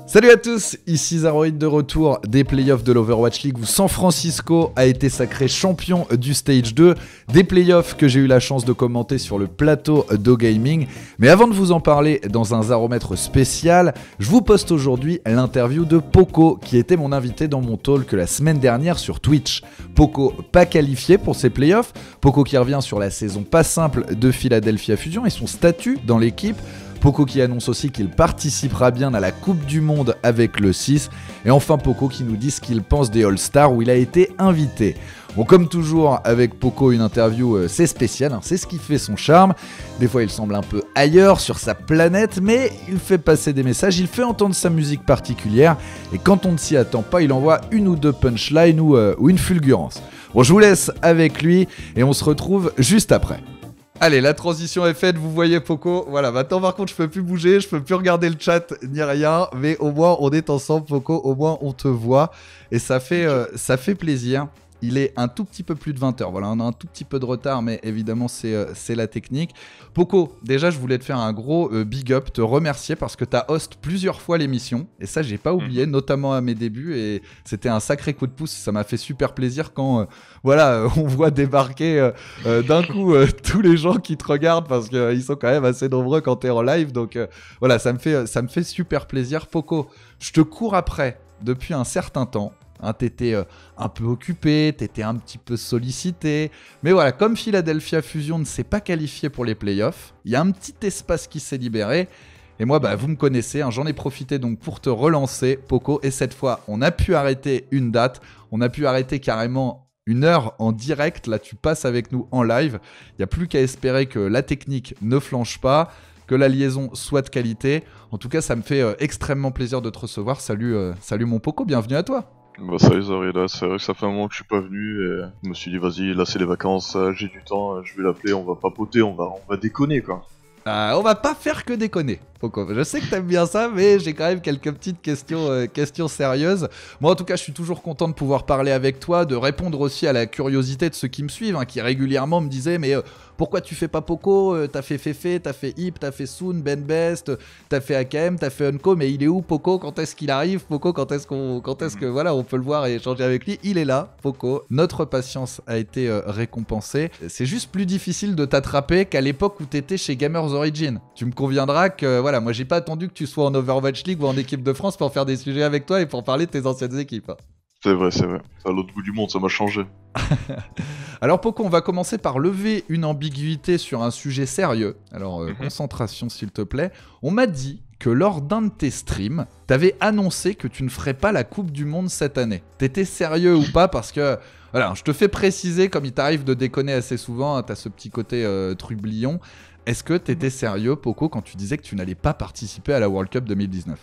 Salut à tous, ici Zaroid de retour des playoffs de l'Overwatch League où San Francisco a été sacré champion du Stage 2, des playoffs que j'ai eu la chance de commenter sur le plateau d'O-Gaming. Mais avant de vous en parler dans un Zaromètre spécial, je vous poste aujourd'hui l'interview de Poco qui était mon invité dans mon talk la semaine dernière sur Twitch. Poco pas qualifié pour ces playoffs, Poco qui revient sur la saison pas simple de Philadelphia Fusion et son statut dans l'équipe. Poco qui annonce aussi qu'il participera bien à la Coupe du Monde avec le 6. Et enfin Poco qui nous dit ce qu'il pense des All-Stars où il a été invité. Bon, comme toujours avec Poco, une interview c'est spécial, hein, c'est ce qui fait son charme. Des fois il semble un peu ailleurs sur sa planète, mais il fait passer des messages, il fait entendre sa musique particulière. Et quand on ne s'y attend pas, il envoie une ou deux punchlines ou une fulgurance. Bon, je vous laisse avec lui et on se retrouve juste après. Allez, la transition est faite, vous voyez Poco, voilà, maintenant par contre je peux plus bouger, je peux plus regarder le chat ni rien, mais au moins on est ensemble Poco, au moins on te voit, et ça fait plaisir. Il est un tout petit peu plus de 20h, voilà, on a un tout petit peu de retard, mais évidemment c'est la technique. Poco, déjà je voulais te faire un gros big up, te remercier parce que tu as host plusieurs fois l'émission, et ça j'ai pas oublié, notamment à mes débuts, et c'était un sacré coup de pouce, ça m'a fait super plaisir quand on voit débarquer d'un coup tous les gens qui te regardent, parce qu'ils sont quand même assez nombreux quand t'es en live, donc voilà, ça me fait super plaisir. Poco, je te cours après depuis un certain temps. Hein, t'étais un peu occupé, t'étais un petit peu sollicité, mais voilà, comme Philadelphia Fusion ne s'est pas qualifié pour les playoffs, il y a un petit espace qui s'est libéré, et moi vous me connaissez, hein, j'en ai profité donc pour te relancer Poco, et cette fois on a pu arrêter une date, on a pu arrêter carrément une heure en direct, là tu passes avec nous en live, il n'y a plus qu'à espérer que la technique ne flanche pas, que la liaison soit de qualité. En tout cas ça me fait extrêmement plaisir de te recevoir, salut mon Poco, bienvenue à toi. Bah salut Zarida, c'est vrai que ça fait un moment que je suis pas venu et je me suis dit vas-y, là c'est les vacances, j'ai du temps, je vais l'appeler, on va papoter, on va déconner quoi. On va pas faire que déconner, Poco. Je sais que t'aimes bien ça, mais j'ai quand même quelques petites questions sérieuses. Moi, en tout cas, je suis toujours content de pouvoir parler avec toi, de répondre aussi à la curiosité de ceux qui me suivent, hein, qui régulièrement me disaient mais pourquoi tu fais pas Poco, t'as fait Fefe, t'as fait Hip, t'as fait Soon, Ben Best, t'as fait AKM, t'as fait Unco, mais il est où Poco? Quand est-ce qu'il arrive Poco? Quand est-ce que voilà, on peut le voir et échanger avec lui? Il est là, Poco. Notre patience a été récompensée. C'est juste plus difficile de t'attraper qu'à l'époque où t'étais chez Gamers Origin. Tu me conviendras que voilà, moi j'ai pas attendu que tu sois en Overwatch League ou en équipe de France pour faire des sujets avec toi et pour parler de tes anciennes équipes. C'est vrai. À l'autre bout du monde, ça m'a changé. Alors Poco, on va commencer par lever une ambiguïté sur un sujet sérieux. Alors concentration s'il te plaît. On m'a dit que lors d'un de tes streams, t'avais annoncé que tu ne ferais pas la Coupe du Monde cette année. T'étais sérieux ou pas? Parce que, voilà, je te fais préciser, comme il t'arrive de déconner assez souvent, hein, t'as ce petit côté trublion. Est-ce que t'étais sérieux, Poco, quand tu disais que tu n'allais pas participer à la World Cup 2019?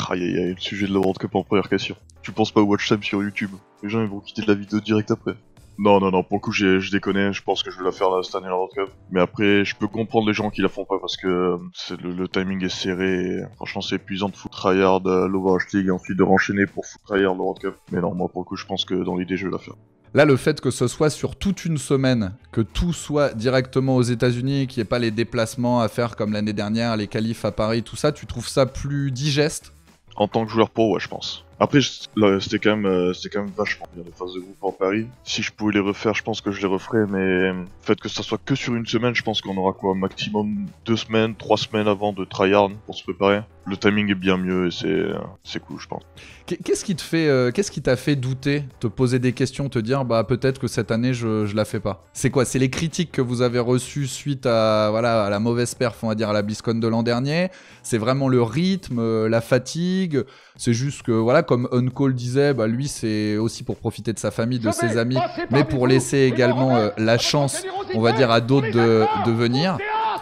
Aïe, le sujet de la World Cup en première question. Tu penses pas au watch time sur YouTube? Les gens ils vont quitter de la vidéo direct après. Non, pour le coup je déconne, je pense que je vais la faire là, cette année la World Cup. Mais après, je peux comprendre les gens qui la font pas parce que le timing est serré. Et, franchement, c'est épuisant de foot tryhard l'Overwatch League et ensuite de renchaîner pour foot tryhard la World Cup. Mais non, moi pour le coup, je pense que dans l'idée, je vais la faire. Là, le fait que ce soit sur toute une semaine, que tout soit directement aux États-Unis, qu'il n'y ait pas les déplacements à faire comme l'année dernière, les qualifs à Paris, tout ça, tu trouves ça plus digeste? En tant que joueur pro, ouais, je pense. Après, là, c'était quand même vachement bien les phases de groupe en Paris. Si je pouvais les refaire, je pense que je les referais, mais le fait que ça soit que sur une semaine, je pense qu'on aura quoi, maximum 2 semaines, 3 semaines avant de tryhard pour se préparer. Le timing est bien mieux et c'est cool, je pense. Qu'est-ce qui t'a fait douter, te poser des questions, te dire peut-être que cette année je la fais pas? C'est quoi? C'est les critiques que vous avez reçues suite à la mauvaise perf, on va dire, à la BlizzCon de l'an dernier? C'est vraiment le rythme, la fatigue? C'est juste que voilà, comme Uncall disait, lui c'est aussi pour profiter de sa famille, de ses amis, mais pour laisser également la chance, on va dire, à d'autres de venir.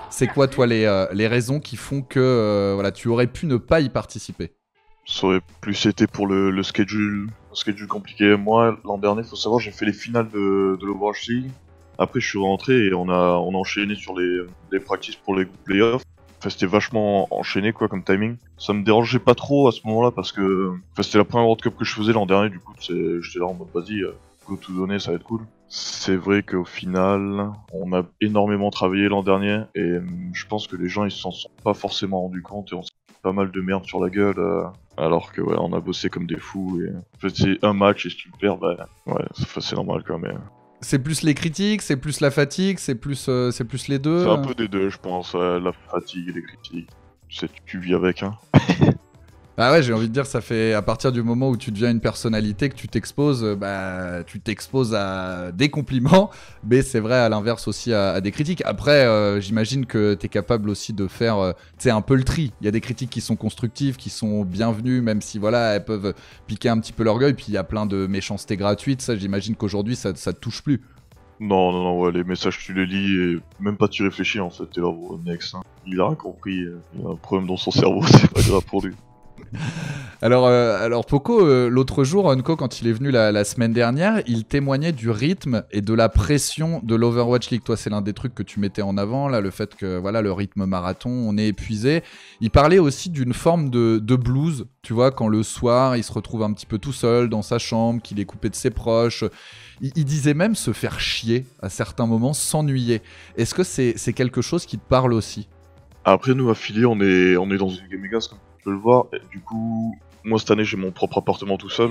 C'est quoi toi les raisons qui font que tu aurais pu ne pas y participer? Ça aurait plus été pour le schedule compliqué. Moi, l'an dernier, faut savoir, j'ai fait les finales de l'Overwatch League. Après, je suis rentré et on a enchaîné sur les practices pour les playoffs. Enfin, c'était vachement enchaîné quoi comme timing. Ça me dérangeait pas trop à ce moment-là parce que c'était la première World Cup que je faisais l'an dernier. Du coup, j'étais là en mode vas-y, go tout donner, ça va être cool. C'est vrai qu'au final, on a énormément travaillé l'an dernier et je pense que les gens ils s'en sont pas forcément rendus compte et on s'est fait pas mal de merde sur la gueule alors que ouais, on a bossé comme des fous et en fait c'est un match et si tu le perds, bah ouais, c'est normal quand même. C'est plus les critiques, c'est plus la fatigue, c'est plus les deux. C'est un peu des deux, je pense, la fatigue et les critiques. Tu vis avec, hein. Ah ouais, j'ai envie de dire, ça fait à partir du moment où tu deviens une personnalité que tu t'exposes, tu t'exposes à des compliments, mais c'est vrai à l'inverse aussi à des critiques. Après, j'imagine que t'es capable aussi de faire, tu sais, un peu le tri. Il y a des critiques qui sont constructives, qui sont bienvenues, même si voilà, elles peuvent piquer un petit peu l'orgueil. Puis il y a plein de méchancetés gratuites. Ça, j'imagine qu'aujourd'hui, ça te touche plus. Non, ouais, les messages tu les lis et même pas tu réfléchis en fait, t'es là, oh, next, hein. Il a rien compris, il a un problème dans son cerveau, c'est pas grave pour lui. Alors Poco, l'autre jour, Unco, quand il est venu la semaine dernière, il témoignait du rythme et de la pression de l'Overwatch League. Toi, c'est l'un des trucs que tu mettais en avant, là, le fait que voilà, le rythme marathon, on est épuisé. Il parlait aussi d'une forme de blues, tu vois, quand le soir, il se retrouve un petit peu tout seul dans sa chambre, qu'il est coupé de ses proches. Il disait même se faire chier à certains moments, s'ennuyer. Est-ce que c'est quelque chose qui te parle aussi ? Après, nous, affiliés, on est dans une Game Vegas, comme tu peux le voir, et du coup, moi cette année j'ai mon propre appartement tout seul,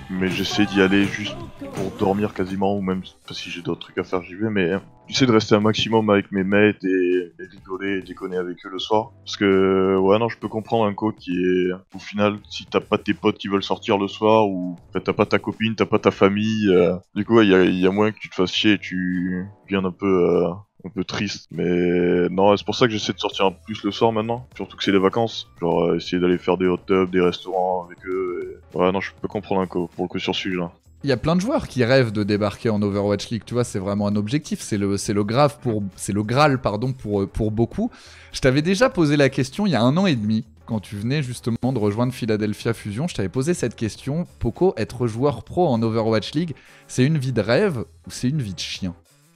mais j'essaie d'y aller juste pour dormir quasiment, ou même si j'ai d'autres trucs à faire, j'y vais, mais j'essaie de rester un maximum avec mes mates et rigoler et déconner avec eux le soir. Parce que, ouais, non, je peux comprendre un coach qui est, au final, si t'as pas tes potes qui veulent sortir le soir, ou t'as pas ta copine, t'as pas ta famille, du coup, il y a moyen que tu te fasses chier et tu viennes un peu triste, mais non, c'est pour ça que j'essaie de sortir un peu plus le soir maintenant, surtout que c'est les vacances, genre essayer d'aller faire des hot tubs, des restaurants avec eux, et... ouais non je peux comprendre un coup, pour le coup sur ce sujet-là. Il y a plein de joueurs qui rêvent de débarquer en Overwatch League, tu vois, c'est vraiment un objectif, c'est le Graal pour beaucoup. Je t'avais déjà posé la question il y a 1 an et demi, quand tu venais justement de rejoindre Philadelphia Fusion, je t'avais posé cette question, Poco, être joueur pro en Overwatch League, c'est une vie de rêve ou c'est une vie de chien ?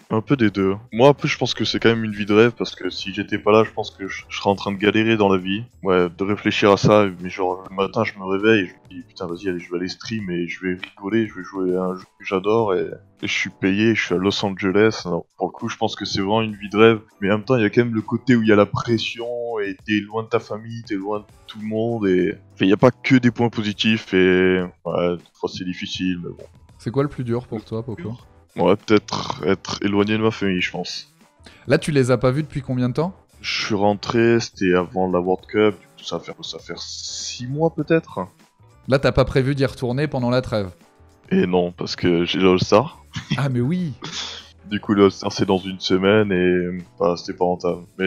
Un peu des deux. Moi, après, je pense que c'est quand même une vie de rêve parce que si j'étais pas là, je pense que je serais en train de galérer dans la vie. Ouais, de réfléchir à ça. Mais genre, le matin, je me réveille et je me dis putain, vas-y, allez, je vais aller stream et je vais rigoler, je vais jouer à un jeu que j'adore et je suis payé, je suis à Los Angeles. Non, pour le coup, je pense que c'est vraiment une vie de rêve. Mais en même temps, il y a quand même le côté où il y a la pression et t'es loin de ta famille, t'es loin de tout le monde et. Enfin, il n'y a pas que des points positifs et. Ouais, des fois c'est difficile, mais bon. C'est quoi le plus dur pour toi, Poco ? Ouais, peut-être être éloigné de ma famille, je pense. Là, tu les as pas vus depuis combien de temps ? Je suis rentré, c'était avant la World Cup, du coup ça va faire 6 mois peut-être. Là, t'as pas prévu d'y retourner pendant la trêve ? Et non, parce que j'ai le All-Star. Ah mais oui. Du coup, le All-Star c'est dans 1 semaine et bah, c'était pas rentable. Mais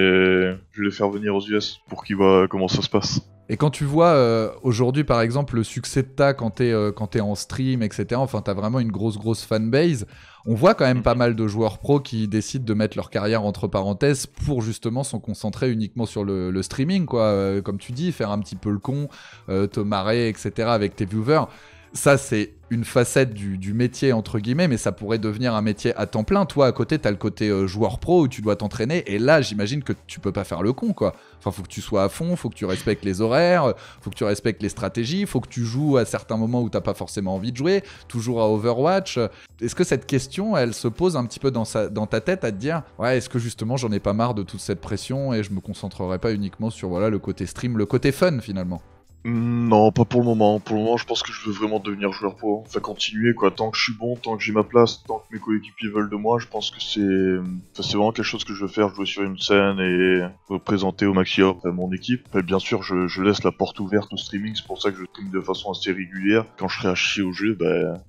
je vais les faire venir aux US pour qu'ils voient comment ça se passe. Et quand tu vois aujourd'hui par exemple le succès de Ta quand t'es en stream, etc., enfin t'as vraiment une grosse fanbase, on voit quand même pas mal de joueurs pros qui décident de mettre leur carrière entre parenthèses pour justement s'en concentrer uniquement sur le streaming, quoi. Comme tu dis, faire un petit peu le con, te marrer, etc. avec tes viewers. Ça, c'est une facette du métier, entre guillemets, mais ça pourrait devenir un métier à temps plein. Toi, à côté, t'as le côté joueur pro où tu dois t'entraîner, et là, j'imagine que tu peux pas faire le con, quoi. Enfin, faut que tu sois à fond, faut que tu respectes les horaires, faut que tu respectes les stratégies, faut que tu joues à certains moments où t'as pas forcément envie de jouer, toujours à Overwatch. Est-ce que cette question, elle se pose un petit peu dans ta tête à te dire, ouais, est-ce que justement, j'en ai pas marre de toute cette pression et je me concentrerai pas uniquement sur voilà, le côté stream, le côté fun, finalement ? Non, pas pour le moment. Pour le moment, je pense que je veux vraiment devenir joueur pro. Enfin, continuer, quoi. Tant que je suis bon, tant que j'ai ma place, tant que mes coéquipiers veulent de moi, je pense que c'est... Enfin, c'est vraiment quelque chose que je veux faire, jouer sur une scène et représenter au maximum mon équipe. Et bien sûr, je laisse la porte ouverte au streaming, c'est pour ça que je stream de façon assez régulière. Quand je serai à chier au jeu,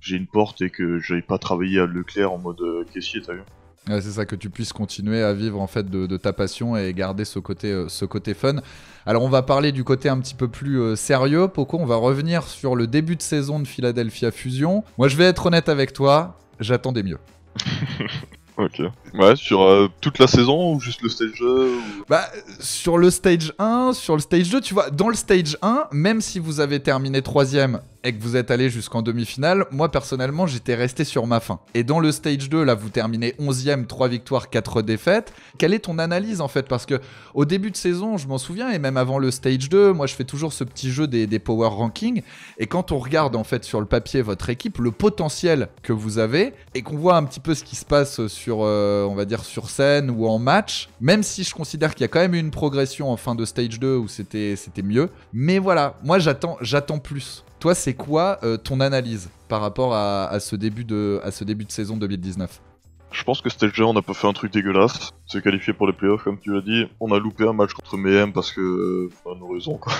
j'ai une porte et que j'aille pas travailler à Leclerc en mode caissier, t'as vu ? Ouais, c'est ça, que tu puisses continuer à vivre en fait de ta passion et garder ce côté fun. Alors on va parler du côté un petit peu plus sérieux, Poco, on va revenir sur le début de saison de Philadelphia Fusion. Moi je vais être honnête avec toi, j'attendais mieux. Ok. Ouais, sur toute la saison ou juste le stage 2 ou... Bah, sur le stage 1, sur le stage 2, tu vois, dans le stage 1, même si vous avez terminé 3ème, et que vous êtes allé jusqu'en demi-finale, moi personnellement j'étais resté sur ma faim. Et dans le stage 2, là vous terminez 11ème, 3 victoires, 4 défaites. Quelle est ton analyse en fait? Parce que au début de saison, je m'en souviens, et même avant le stage 2, moi je fais toujours ce petit jeu des power rankings. Et quand on regarde en fait sur le papier votre équipe, le potentiel que vous avez, et qu'on voit un petit peu ce qui se passe sur, on va dire sur scène ou en match, même si je considère qu'il y a quand même eu une progression en fin de stage 2 où c'était mieux. Mais voilà, moi j'attends plus. Toi, c'est quoi ton analyse par rapport à ce début de saison 2019? Je pense que c'était déjà, on a pas fait un truc dégueulasse. Se qualifier pour les playoffs, comme tu l'as dit. On a loupé un match contre Mayhem parce que. Enfin, nos raisons, quoi.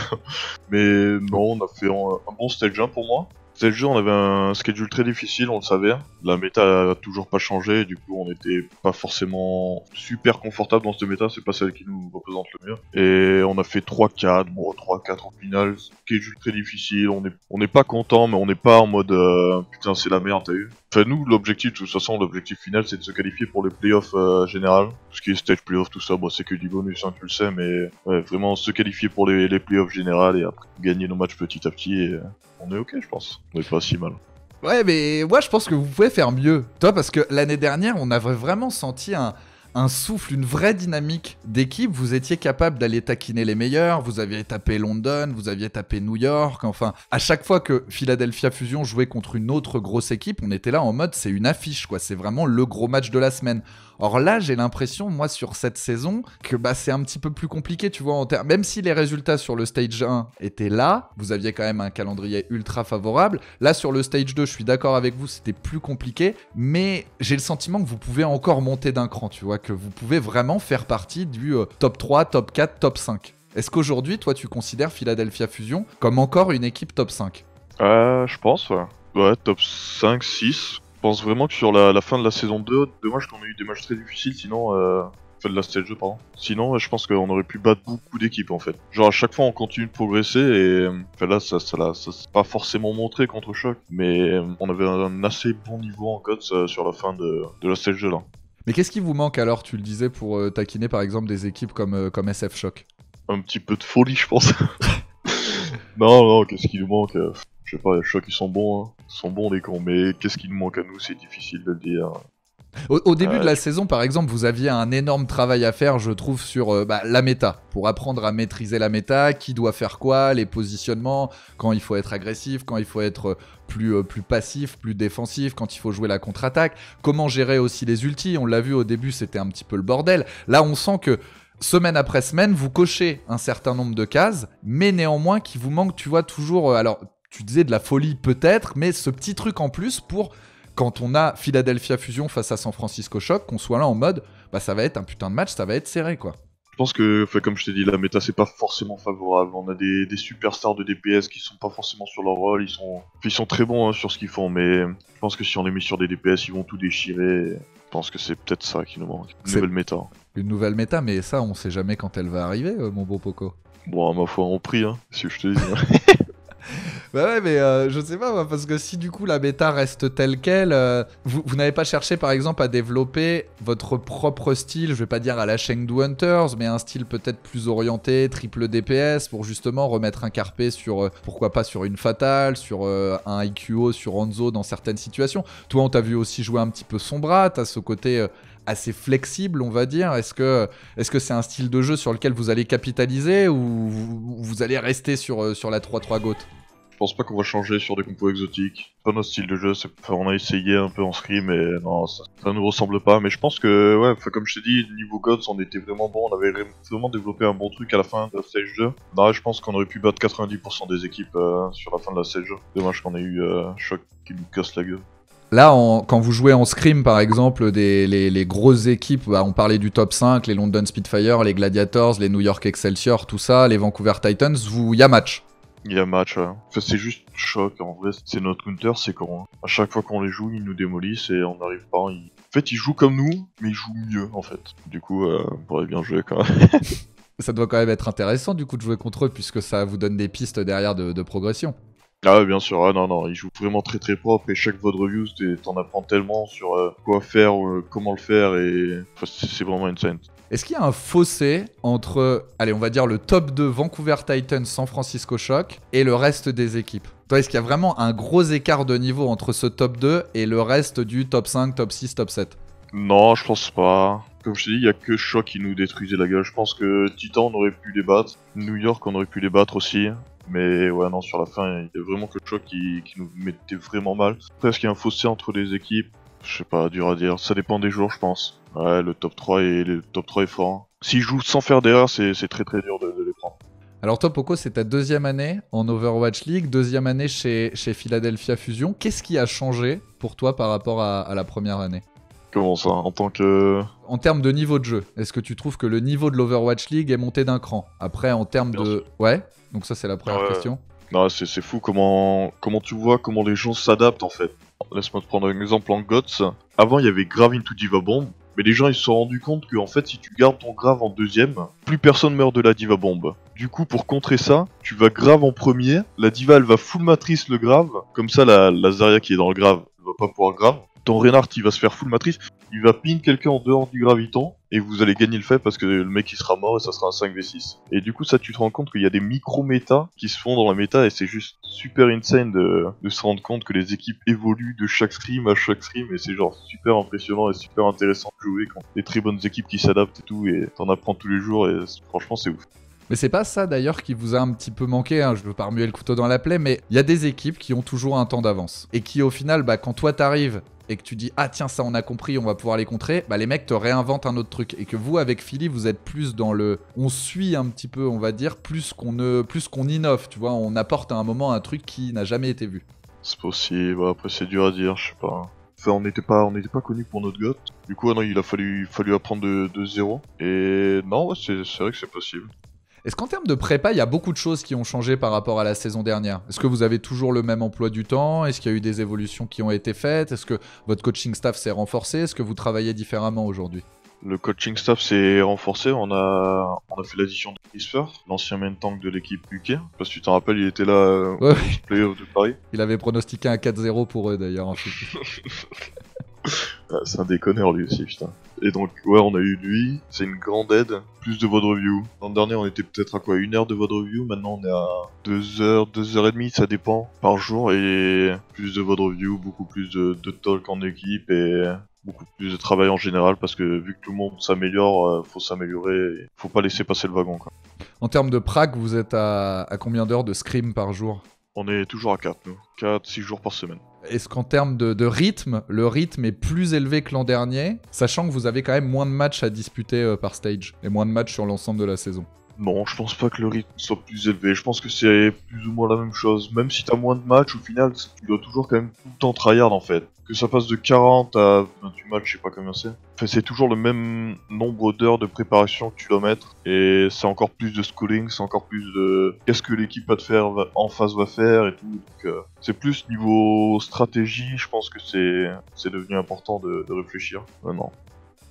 Mais non, on a fait un bon stage 1 pour moi. Stage 2, on avait un schedule très difficile, on le savait. La méta a toujours pas changé, du coup, on était pas forcément super confortable dans cette méta, c'est pas celle qui nous représente le mieux. Et on a fait 3-4, bon, 3-4 en finale, schedule très difficile, on n'est pas content, mais on n'est pas en mode putain, c'est la merde, t'as eu. Enfin, nous, l'objectif, de toute façon, l'objectif final, c'est de se qualifier pour les playoffs général. Tout ce qui est stage playoff, tout ça, bon, c'est que du bonus, hein, tu le sais, mais ouais, vraiment se qualifier pour les playoffs général et après gagner nos matchs petit à petit, et on est ok, je pense. On est pas si mal. Ouais, mais moi je pense que vous pouvez faire mieux. Toi, parce que l'année dernière, on avait vraiment senti un souffle, une vraie dynamique d'équipe. Vous étiez capable d'aller taquiner les meilleurs. Vous aviez tapé London, vous aviez tapé New York. Enfin, à chaque fois que Philadelphia Fusion jouait contre une autre grosse équipe, on était là en mode c'est une affiche, quoi. C'est vraiment le gros match de la semaine. Or là, j'ai l'impression, moi, sur cette saison, que c'est un petit peu plus compliqué, tu vois, même si les résultats sur le stage 1 étaient là, vous aviez quand même un calendrier ultra favorable. Là, sur le stage 2, je suis d'accord avec vous, c'était plus compliqué, mais j'ai le sentiment que vous pouvez encore monter d'un cran, tu vois, que vous pouvez vraiment faire partie du top 3, top 4, top 5. Est-ce qu'aujourd'hui, toi, tu considères Philadelphia Fusion comme encore une équipe top 5? Je pense, ouais. Ouais, top 5, 6. Je pense vraiment que sur la fin de la saison 2, dommage qu'on ait eu des matchs très difficiles, sinon... Enfin, de la stage 2, pardon. Sinon, je pense qu'on aurait pu battre beaucoup d'équipes, en fait. Genre, à chaque fois, on continue de progresser, et... Enfin, là, ça s'est pas forcément montré contre Choc, mais on avait un assez bon niveau en codes sur la fin de la stage 2, là. Mais qu'est-ce qui vous manque alors, tu le disais, pour taquiner, par exemple, des équipes comme SF Choc? Un petit peu de folie, je pense. Non, qu'est-ce qui nous manque? Je sais pas, les Chocs, ils sont bons, hein. Ils sont bons, les cons, mais qu'est-ce qui nous manque à nous? C'est difficile de le dire. Au début de la saison, par exemple, vous aviez un énorme travail à faire, je trouve, sur la méta. Pour apprendre à maîtriser la méta, qui doit faire quoi, les positionnements, quand il faut être agressif, quand il faut être plus passif, plus défensif, quand il faut jouer la contre-attaque. Comment gérer aussi les ultis? On l'a vu au début, c'était un petit peu le bordel. Là, on sent que semaine après semaine, vous cochez un certain nombre de cases, mais néanmoins, qu'il vous manque, tu vois, toujours... alors, tu disais de la folie peut-être, mais ce petit truc en plus pour... Quand on a Philadelphia Fusion face à San Francisco Shock, qu'on soit là en mode, ça va être un putain de match, ça va être serré, quoi. Je pense que, comme je t'ai dit, la méta c'est pas forcément favorable. On a des superstars de DPS qui sont pas forcément sur leur rôle, ils sont très bons hein, sur ce qu'ils font, mais je pense que si on les met sur des DPS, ils vont tout déchirer. Je pense que c'est peut-être ça qui nous manque. Une nouvelle méta. Une nouvelle méta, mais ça, on sait jamais quand elle va arriver, mon beau Poco. Bon, à ma foi, on prie, hein, si je te dis. Bah ouais, mais je sais pas, moi, parce que si du coup la méta reste telle qu'elle, vous n'avez pas cherché par exemple à développer votre propre style, je vais pas dire à la Chengdu Hunters, mais un style peut-être plus orienté, triple DPS, pour justement remettre un Carpe sur, pourquoi pas sur une Fatale, sur un IQO, sur Hanzo dans certaines situations. Toi, on t'a vu aussi jouer un petit peu Sombra, t'as ce côté... assez flexible, on va dire. Est-ce que c'est un style de jeu sur lequel vous allez capitaliser ou vous allez rester sur la 3-3 GOAT? Je pense pas qu'on va changer sur des compos exotiques. C'est pas notre style de jeu, on a essayé un peu en scrim mais non, ça nous ressemble pas. Mais je pense que, ouais, comme je t'ai dit, niveau gods, on était vraiment bon, on avait vraiment développé un bon truc à la fin de la stage 2. Non, je pense qu'on aurait pu battre 90% des équipes sur la fin de la stage 2. Dommage qu'on ait eu Choc qui nous casse la gueule. Là, quand vous jouez en scrim, par exemple, les grosses équipes, on parlait du top 5, les London Spitfire, les Gladiators, les New York Excelsior, tout ça, les Vancouver Titans, il y a match. Il y a match, ouais. Enfin, c'est juste Choc, en vrai, c'est notre counter, c'est quand à chaque fois qu'on les joue, ils nous démolissent et on n'arrive pas. En fait, ils jouent comme nous, mais ils jouent mieux, en fait. Du coup, on pourrait bien jouer quand même. Ça doit quand même être intéressant, du coup, de jouer contre eux, puisque ça vous donne des pistes derrière de progression. Ah ouais, bien sûr, non, ils jouent vraiment très très propre et chaque VOD review, t'en apprends tellement sur quoi faire, comment le faire et enfin, c'est vraiment insane. Est-ce qu'il y a un fossé entre, allez, on va dire le top 2 Vancouver Titans, San Francisco Shock et le reste des équipes? Toi, est-ce qu'il y a vraiment un gros écart de niveau entre ce top 2 et le reste du top 5, top 6, top 7? Non, je pense pas. Comme je t'ai dit, il y a que Shock qui nous détruisait la gueule. Je pense que Titan, on aurait pu les battre. New York, on aurait pu les battre aussi. Mais ouais, non, sur la fin, il y a vraiment que Shock qui nous mettait vraiment mal. Après, est-ce qu'il y a un fossé entre les équipes? Je sais pas, dur à dire. Ça dépend des jours, je pense. Ouais, le top 3 est fort. Hein. S'ils jouent sans faire d'erreur, c'est très très dur de les prendre. Alors toi, Poco, c'est ta deuxième année en Overwatch League, deuxième année chez Philadelphia Fusion. Qu'est-ce qui a changé pour toi par rapport à la première année? Comment ça? En tant que... En termes de niveau de jeu, est-ce que tu trouves que le niveau de l'Overwatch League est monté d'un cran? Après, en termes Bien de... sûr. Ouais, donc ça c'est la première question. Non, c'est fou comment tu vois comment les gens s'adaptent en fait. Laisse-moi te prendre un exemple en GOTS. Avant, il y avait Grave into Diva Bomb, mais les gens ils se sont rendus compte que en fait, si tu gardes ton Grave en deuxième, plus personne meurt de la Diva Bomb. Du coup, pour contrer ça, tu vas Grave en premier, la Diva elle va full matrice le Grave, comme ça la Zarya qui est dans le Grave elle va pas pouvoir Grave. Ton Reinhardt il va se faire full matrice, il va pin quelqu'un en dehors du graviton, et vous allez gagner le fait parce que le mec il sera mort et ça sera un 5v6. Et du coup ça tu te rends compte qu'il y a des micro-méta qui se font dans la méta et c'est juste super insane de se rendre compte que les équipes évoluent de chaque scrim à chaque scrim et c'est genre super impressionnant et super intéressant de jouer quand des très bonnes équipes qui s'adaptent et tout et t'en apprends tous les jours et franchement c'est ouf. Mais c'est pas ça d'ailleurs qui vous a un petit peu manqué, hein, je veux pas remuer le couteau dans la plaie, mais il y a des équipes qui ont toujours un temps d'avance. Et qui au final, quand toi t'arrives et que tu dis « Ah tiens, ça on a compris, on va pouvoir les contrer », les mecs te réinventent un autre truc. Et que vous, avec Philly, vous êtes plus dans le... On suit un petit peu, on va dire, plus qu'on innove, tu vois. On apporte à un moment un truc qui n'a jamais été vu. C'est possible, après c'est dur à dire, je sais pas. Enfin, on n'était pas connus pour notre GOT. Du coup, non, il a fallu apprendre de zéro. Et non, ouais, c'est vrai que c'est possible. Est-ce qu'en termes de prépa, il y a beaucoup de choses qui ont changé par rapport à la saison dernière? Est-ce que vous avez toujours le même emploi du temps? Est-ce qu'il y a eu des évolutions qui ont été faites? Est-ce que votre coaching staff s'est renforcé? Est-ce que vous travaillez différemment aujourd'hui? Le coaching staff s'est renforcé, on a fait l'addition de Crisper, l'ancien main tank de l'équipe UK. Parce que tu t'en rappelles, il était là Ouais. au playoff de Paris. Il avait pronostiqué un 4-0 pour eux d'ailleurs ensuite. C'est un déconneur lui aussi, putain. Et donc, ouais, on a eu lui, c'est une grande aide. Plus de VOD review. L'an dernier, on était peut-être à quoi, 1 heure de VOD review. Maintenant, on est à 2 heures, 2 heures et demie, ça dépend, par jour. Et plus de VOD review, beaucoup plus de talk en équipe et beaucoup plus de travail en général. Parce que vu que tout le monde s'améliore, faut s'améliorer. Et faut pas laisser passer le wagon, quoi. En termes de prac, vous êtes à combien d'heures de scrim par jour? On est toujours à 4, nous. 4-6 jours par semaine. Est-ce qu'en termes de rythme, le rythme est plus élevé que l'an dernier, sachant que vous avez quand même moins de matchs à disputer par stage, et moins de matchs sur l'ensemble de la saison? Non, je pense pas que le rythme soit plus élevé. Je pense que c'est plus ou moins la même chose. Même si t'as moins de matchs, au final, tu dois toujours quand même tout le temps tryhard en fait. Que ça passe de 40 à 28 matchs, je sais pas combien c'est. Enfin, c'est toujours le même nombre d'heures de préparation que tu dois mettre. Et c'est encore plus de schooling, c'est encore plus de qu'est-ce que l'équipe en face va faire et tout. Donc, c'est plus niveau stratégie, je pense que c'est devenu important de réfléchir maintenant.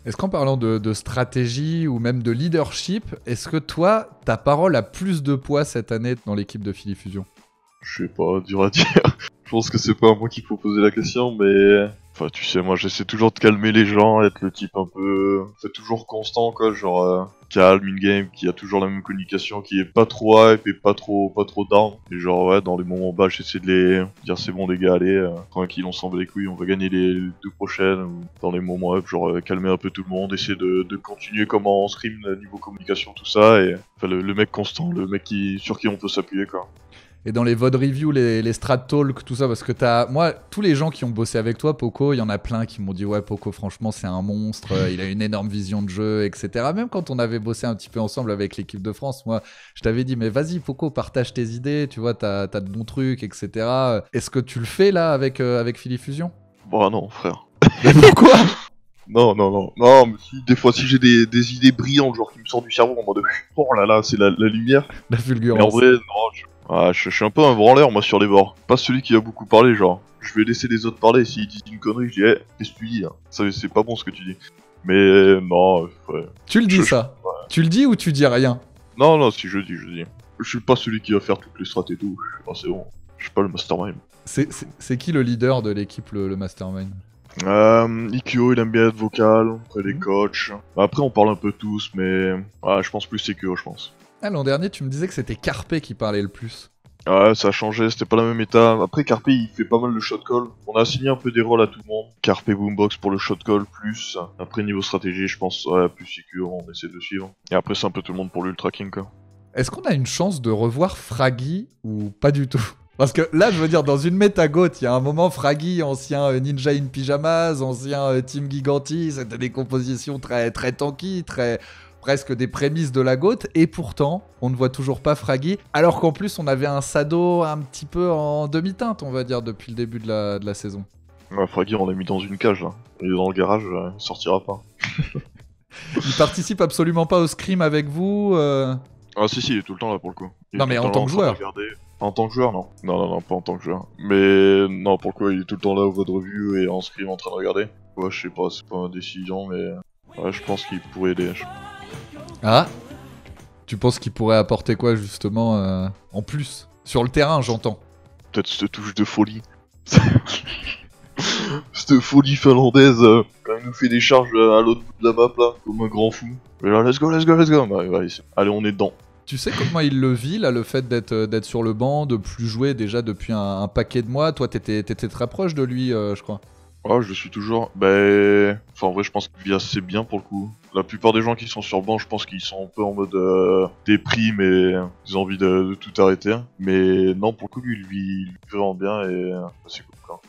Est-ce qu'en parlant de stratégie ou même de leadership, est-ce que toi, ta parole a plus de poids cette année dans l'équipe de Philly Fusion? Je sais pas, dur à dire. Je pense que c'est pas à moi qu'il faut poser la question, mais... Enfin, tu sais, moi j'essaie toujours de calmer les gens, être le type un peu... C'est toujours constant, quoi, genre... calme, in-game, qui a toujours la même communication, qui est pas trop hype et pas trop down. Et genre, ouais, dans les moments bas, j'essaie de les dire c'est bon les gars, allez, tranquille, on s'en bat les couilles, on va gagner les 2 prochaines. Ou dans les moments up, genre, calmer un peu tout le monde, essayer de continuer comme en stream, niveau communication, tout ça. Et enfin, le mec constant, le mec sur qui on peut s'appuyer, quoi. Et dans les VOD reviews, les strat talk, tout ça, parce que moi, tous les gens qui ont bossé avec toi, Poco, il y en a plein qui m'ont dit ouais, Poco, franchement, c'est un monstre, il a une énorme vision de jeu, etc. Même quand on avait bossé un petit peu ensemble avec l'équipe de France, moi, je t'avais dit mais vas-y, Poco, partage tes idées, tu vois, t'as de bons trucs, etc. Est-ce que tu le fais là avec Philly Fusion? Bah non, frère. Mais pourquoi? Non, mais des fois si j'ai des idées brillantes, genre qui me sortent du cerveau en mode oh là là, c'est la lumière. La fulgurance. Mais en vrai, non, je suis un peu un branleur moi sur les bords. Pas celui qui a beaucoup parlé, genre. Je vais laisser les autres parler, s'ils disent une connerie, je dis qu'est-ce que tu dis hein? Ça, c'est pas bon ce que tu dis. Mais non, ouais. Tu le dis ça? Ouais. Tu le dis ou tu dis rien? Non, si je dis. Je suis pas celui qui va faire toutes les strats et tout. C'est bon. Je suis pas le mastermind. C'est qui le leader de l'équipe, le mastermind? Ikeo, il aime bien être vocal, après les coachs. Après, on parle un peu tous, mais ouais, je pense plus Ikeo, je pense. Ah, l'an dernier, tu me disais que c'était Carpe qui parlait le plus. Ouais, ça a changé, c'était pas la même état. Après, Carpe, il fait pas mal de shot call. On a assigné un peu des rôles à tout le monde. Carpe Boombox pour le shot call, plus. Après, niveau stratégie, je pense, ouais, plus Ikeo, on essaie de suivre. Et après, c'est un peu tout le monde pour l'ultra king, quoi. Est-ce qu'on a une chance de revoir Fraggy ou pas du tout? Parce que là, je veux dire, dans une méta-GOAT, il y a un moment, Fraggy, ancien Ninja in Pyjamas, ancien Team Giganti, c'était des compositions très, très tanky, très presque des prémices de la GOAT, et pourtant, on ne voit toujours pas Fraggy, alors qu'en plus, on avait un Sado un petit peu en demi-teinte, on va dire, depuis le début de la saison. Ouais, Fraggy, on l'a mis dans une cage, là. Il est dans le garage, il sortira pas. Il participe absolument pas au scrim avec vous Ah si, il est tout le temps là pour le coup. Il est Non, tout mais le en temps tant là que train de joueur. regarder. En tant que joueur, non. Non, pas en tant que joueur. Mais non, pour le coup, il est tout le temps là au vote de revue et en scrim en train de regarder. Ouais, je sais pas, c'est pas ma décision, mais ouais, je pense qu'il pourrait aider. Ah, tu penses qu'il pourrait apporter quoi, justement, en plus? Sur le terrain, j'entends. Peut-être cette touche de folie. Cette folie finlandaise, quand il nous fait des charges à l'autre bout de la map là, comme un grand fou. Et là, let's go. Bah, ouais, allez, on est dedans. Tu sais comment il le vit, là, le fait d'être sur le banc, de plus jouer déjà depuis un paquet de mois? Toi, t'étais très proche de lui, je crois. Ouais, je le suis toujours. Bah, enfin, en vrai, je pense qu'il vit assez bien pour le coup. La plupart des gens qui sont sur banc, je pense qu'ils sont un peu en mode déprime et ils ont envie de tout arrêter. Mais non, pour le coup, lui, il vit vraiment bien et c'est cool quoi.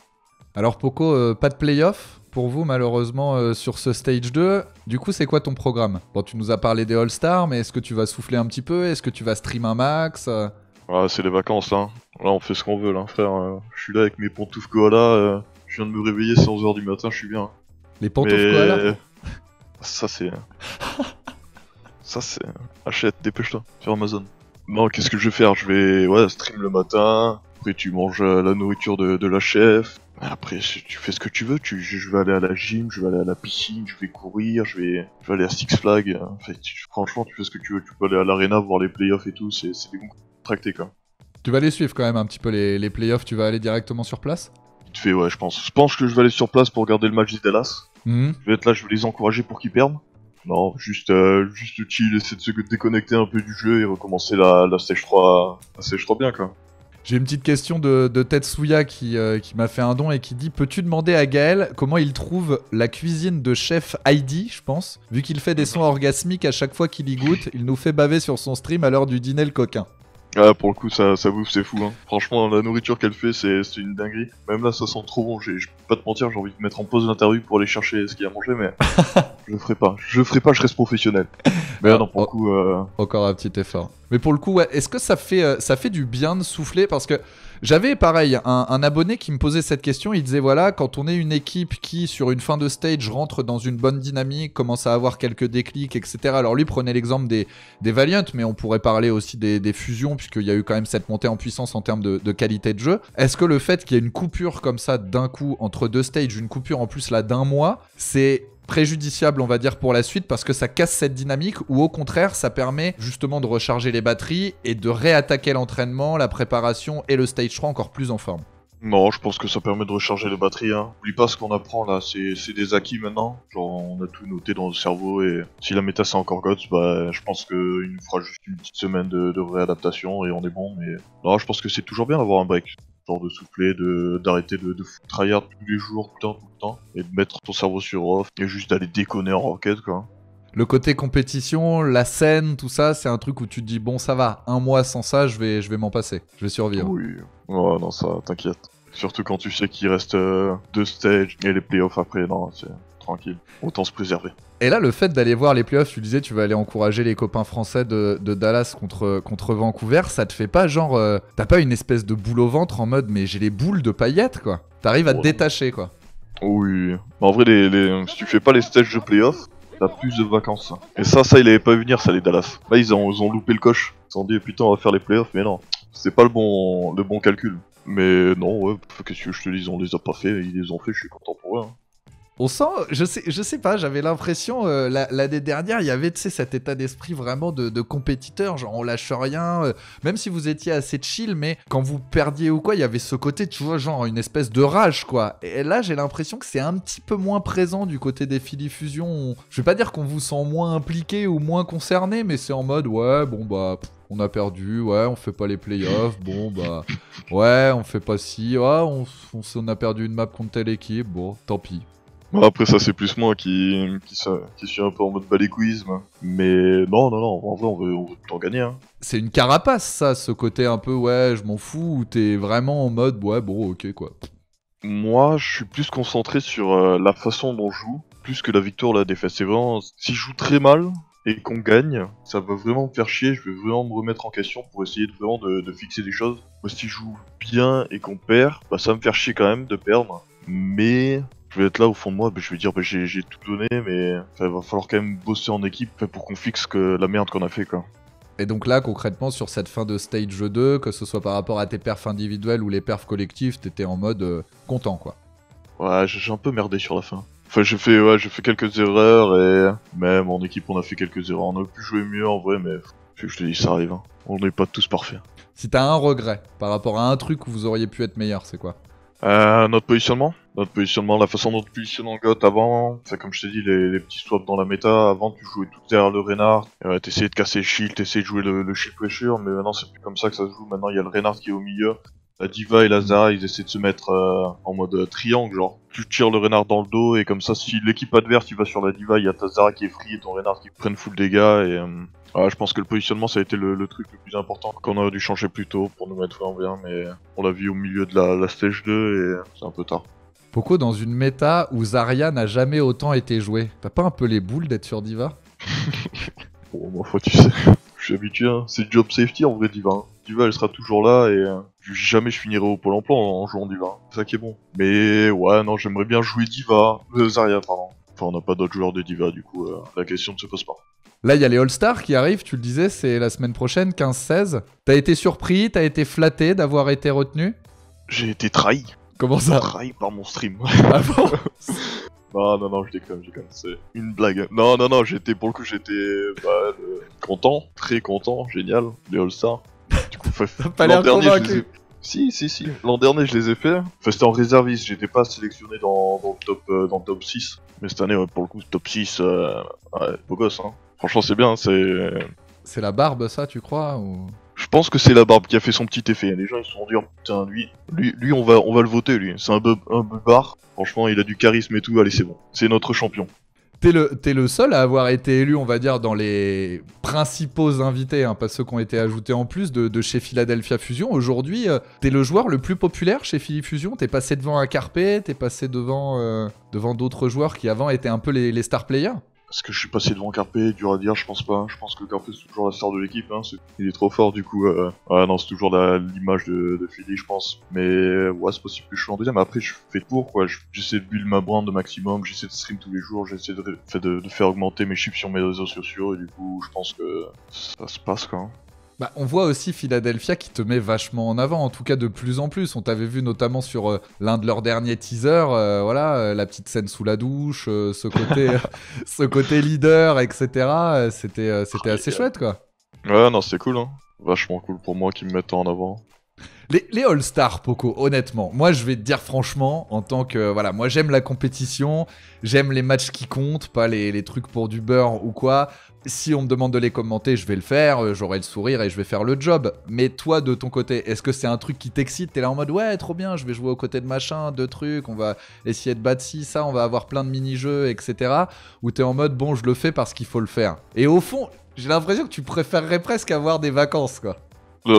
Alors, Poco, pas de playoff pour vous, malheureusement, sur ce stage 2. Du coup, c'est quoi ton programme? Bon, tu nous as parlé des All-Stars, mais est-ce que tu vas souffler un petit peu? Est-ce que tu vas stream un max? Ouais, c'est les vacances là. Là, on fait ce qu'on veut là, frère. Je suis là avec mes pantoufles koala. Je viens de me réveiller, c'est 11h du matin, je suis bien. Les pantoufles koala? Mais ça, c'est. Ça, c'est. Achète, dépêche-toi, sur Amazon. Non, qu'est-ce que je vais faire? Je vais, ouais, stream le matin. Après, tu manges la nourriture de la chef. Après, tu fais ce que tu veux. Je vais aller à la gym, je vais aller à la piscine, je vais courir, je vais aller à Six Flags. Enfin, franchement, tu fais ce que tu veux. Tu peux aller à l'arena voir les playoffs et tout. C'est des concours tractés, quoi. Tu vas les suivre quand même un petit peu les playoffs, tu vas aller directement sur place? Vite fait, ouais, je pense. Je pense que je vais aller sur place pour regarder le match des Dallas. Mhm. Je vais être là, je vais les encourager pour qu'ils perdent. Non, juste chill, essayer de se déconnecter un peu du jeu et recommencer la stage 3, la stage 3 bien, quoi. J'ai une petite question de Tetsuya qui m'a fait un don et qui dit: peux-tu demander à Gaël comment il trouve la cuisine de chef Heidi, je pense, vu qu'il fait des sons orgasmiques à chaque fois qu'il y goûte, il nous fait baver sur son stream à l'heure du dîner le coquin. Ah, pour le coup, ça bouffe, c'est fou, hein. Franchement, la nourriture qu'elle fait, c'est une dinguerie. Même là, ça sent trop bon. Je peux pas te mentir, j'ai envie de mettre en pause l'interview pour aller chercher ce qu'il y a à manger, mais je le ferai pas. Je le ferai pas, je reste professionnel. Mais Ah, non, pour le coup, encore un petit effort. Mais pour le coup, ouais, est-ce que ça fait du bien de souffler? Parce que j'avais pareil un abonné qui me posait cette question. Il disait voilà, quand on est une équipe qui sur une fin de stage rentre dans une bonne dynamique, commence à avoir quelques déclics, etc. Alors lui prenait l'exemple des Valiant, mais on pourrait parler aussi des fusions, puisqu'il y a eu quand même cette montée en puissance en termes de qualité de jeu. Est-ce que le fait qu'il y ait une coupure comme ça d'un coup entre deux stages, une coupure en plus là d'un mois, c'est préjudiciable, on va dire, pour la suite, parce que ça casse cette dynamique, ou au contraire ça permet justement de recharger les batteries et de réattaquer l'entraînement, la préparation et le stage 3 encore plus en forme? non, je pense que ça permet de recharger les batteries, hein. Oublie pas ce qu'on apprend là, c'est des acquis maintenant. Genre, on a tout noté dans le cerveau et si la méta c'est encore GOTS, bah je pense qu'il nous fera juste une petite semaine de réadaptation et on est bon. Mais non, je pense que c'est toujours bien d'avoir un break. Genre de souffler, d'arrêter de foutre tryhard tous les jours, tout le temps, et de mettre ton cerveau sur off et juste d'aller déconner en rocket, quoi. Le côté compétition, la scène, tout ça, c'est un truc où tu te dis bon ça va, un mois sans ça, je vais m'en passer, je vais survivre. Oui, ouais, non, ça, t'inquiète. Surtout quand tu sais qu'il reste deux stages et les playoffs après, non, c'est tranquille. Autant se préserver. Et là, le fait d'aller voir les playoffs, tu disais, tu vas aller encourager les copains français de Dallas contre Vancouver, ça te fait pas genre, t'as pas une espèce de boule au ventre en mode, mais j'ai les boules de paillettes, quoi. T'arrives à te détacher, quoi. Oui. Mais en vrai, si tu fais pas les stages de playoffs, t'as plus de vacances. Et ça, il avait pas vu venir, ça, les Dallas. Là, ils ont loupé le coche. Ils se sont dit, putain, on va faire les playoffs, mais non. C'est pas le bon calcul. Mais non, ouais, qu'est-ce que je te dis, on les a pas fait, ils les ont fait, je suis content pour eux. Hein. On sent, je sais pas, j'avais l'impression, l'année dernière, il y avait, tu sais, cet état d'esprit vraiment de compétiteur, genre on lâche rien, même si vous étiez assez chill, mais quand vous perdiez ou quoi, il y avait ce côté, tu vois, genre une espèce de rage, quoi. Et là, j'ai l'impression que c'est un petit peu moins présent du côté des Philly Fusion. Je vais pas dire qu'on vous sent moins impliqué ou moins concerné, mais c'est en mode, ouais, bon bah... On a perdu, ouais, on fait pas les playoffs, bon bah... Ouais, on fait pas ci, ouais, on a perdu une map contre telle équipe, bon, tant pis. Bon, après ça c'est plus moi qui suis un peu en mode baléquisme. Mais non, en vrai on veut tout en gagner. Hein. C'est une carapace ça, ce côté un peu ouais je m'en fous, ou t'es vraiment en mode ouais bon ok quoi. Moi je suis plus concentré sur la façon dont je joue, plus que la victoire ou la défaite. C'est vraiment, si je joue très mal et qu'on gagne, ça va vraiment me faire chier, je vais vraiment me remettre en question pour essayer de fixer des choses. Moi si je joue bien et qu'on perd, bah ça va me faire chier quand même de perdre. Mais... je vais être là au fond de moi, je vais dire j'ai tout donné, mais il va falloir quand même bosser en équipe pour qu'on fixe la merde qu'on a fait quoi. Et donc là concrètement sur cette fin de stage 2, que ce soit par rapport à tes perfs individuels ou les perfs collectifs, t'étais en mode content quoi. Ouais, j'ai un peu merdé sur la fin. Enfin j'ai fait quelques erreurs et même en équipe on a fait quelques erreurs. On aurait pu jouer mieux en vrai, mais je te dis ça arrive. Hein. On n'est pas tous parfaits. Si t'as un regret par rapport à un truc où vous auriez pu être meilleur, c'est quoi? Notre positionnement, la façon dont tu positionnes en GOT avant, enfin, comme je t'ai dit, les petits swaps dans la méta, avant tu jouais tout derrière le Reinhardt, t'essayais de casser le shield, t'essayais de jouer le shield pressure, mais maintenant c'est plus comme ça que ça se joue, maintenant il y a le Reinhardt qui est au milieu, la D.Va et la Zarya ils essaient de se mettre en mode triangle, genre tu tires le Reinhardt dans le dos et comme ça si l'équipe adverse il va sur la D.Va, il y a ta Zarya qui est free et ton Reinhardt qui prennent full dégâts et... je pense que le positionnement ça a été le truc le plus important qu'on aurait dû changer plus tôt pour nous mettre en bien, mais on l'a vu au milieu de la stage 2 et c'est un peu tard. Poco, dans une méta où Zarya n'a jamais autant été joué, t'as pas un peu les boules d'être sur D.Va? Bon, ma foi, tu sais, je suis habitué, hein. C'est job safety en vrai D.Va. Hein. D.Va elle sera toujours là et jamais je finirai au pôle emploi en jouant D.Va. Hein. C'est ça qui est bon. Mais ouais, non, j'aimerais bien jouer D.Va, Zarya, pardon. Enfin, on n'a pas d'autres joueurs de D.Va, du coup, la question ne se pose pas. Là, il y a les All-Stars qui arrivent, tu le disais, c'est la semaine prochaine, 15-16. T'as été surpris, t'as été flatté d'avoir été retenu? J'ai été trahi. Comment ça? Trahi par mon stream. Ah bon? Non, je déconne, c'est une blague. Non, j'étais, pour le coup, content, très content, génial, les All-Stars. Du coup, t'as pas l'air convaincu. Si, l'an dernier je les ai fait. Enfin, c'était en réserviste, j'étais pas sélectionné dans le top 6. Mais cette année, ouais, pour le coup, top 6, beau gosse, hein. Franchement, c'est bien, C'est la barbe, ça, tu crois ou... Je pense que c'est la barbe qui a fait son petit effet. Les gens, ils se sont dit, oh, putain, lui, on va le voter, lui. C'est un bar. Franchement, il a du charisme et tout, allez, c'est bon. C'est notre champion. T'es le seul à avoir été élu, on va dire, dans les principaux invités, hein, pas ceux qui ont été ajoutés en plus de chez Philadelphia Fusion. Aujourd'hui, t'es le joueur le plus populaire chez Philly Fusion. T'es passé devant un Carpe, t'es passé devant d'autres joueurs qui avant étaient un peu les star players. Est-ce que je suis passé devant Carpe, dur à dire, je pense pas. Je pense que Carpe c'est toujours la star de l'équipe, hein. Il est trop fort du coup. Non, c'est toujours l'image de Philly, je pense. Mais ouais, c'est possible que je sois en deuxième. Après, je fais pour quoi. J'essaie de build ma brand au maximum, j'essaie de stream tous les jours, j'essaie de faire augmenter mes chiffres sur mes réseaux sociaux. Et du coup, je pense que ça se passe quoi. Bah, on voit aussi Philadelphia qui te met vachement en avant, en tout cas de plus en plus. On t'avait vu notamment sur l'un de leurs derniers teasers, la petite scène sous la douche, ce côté leader, etc. C'était assez chouette, quoi. Ouais, non, c'est cool, hein. Vachement cool pour moi qu'ils me mettent en avant. Les All-Stars, Poco, honnêtement, moi je vais te dire franchement, en tant que... Voilà, moi j'aime la compétition, j'aime les matchs qui comptent, pas les trucs pour du beurre ou quoi. Si on me demande de les commenter, je vais le faire, j'aurai le sourire et je vais faire le job. Mais toi, de ton côté, est-ce que c'est un truc qui t'excite? T'es là en mode, ouais, trop bien, je vais jouer aux côtés de machin, de trucs, on va essayer de battre ci, ça, on va avoir plein de mini-jeux, etc. Ou t'es en mode, bon, je le fais parce qu'il faut le faire. Et au fond, j'ai l'impression que tu préférerais presque avoir des vacances, quoi.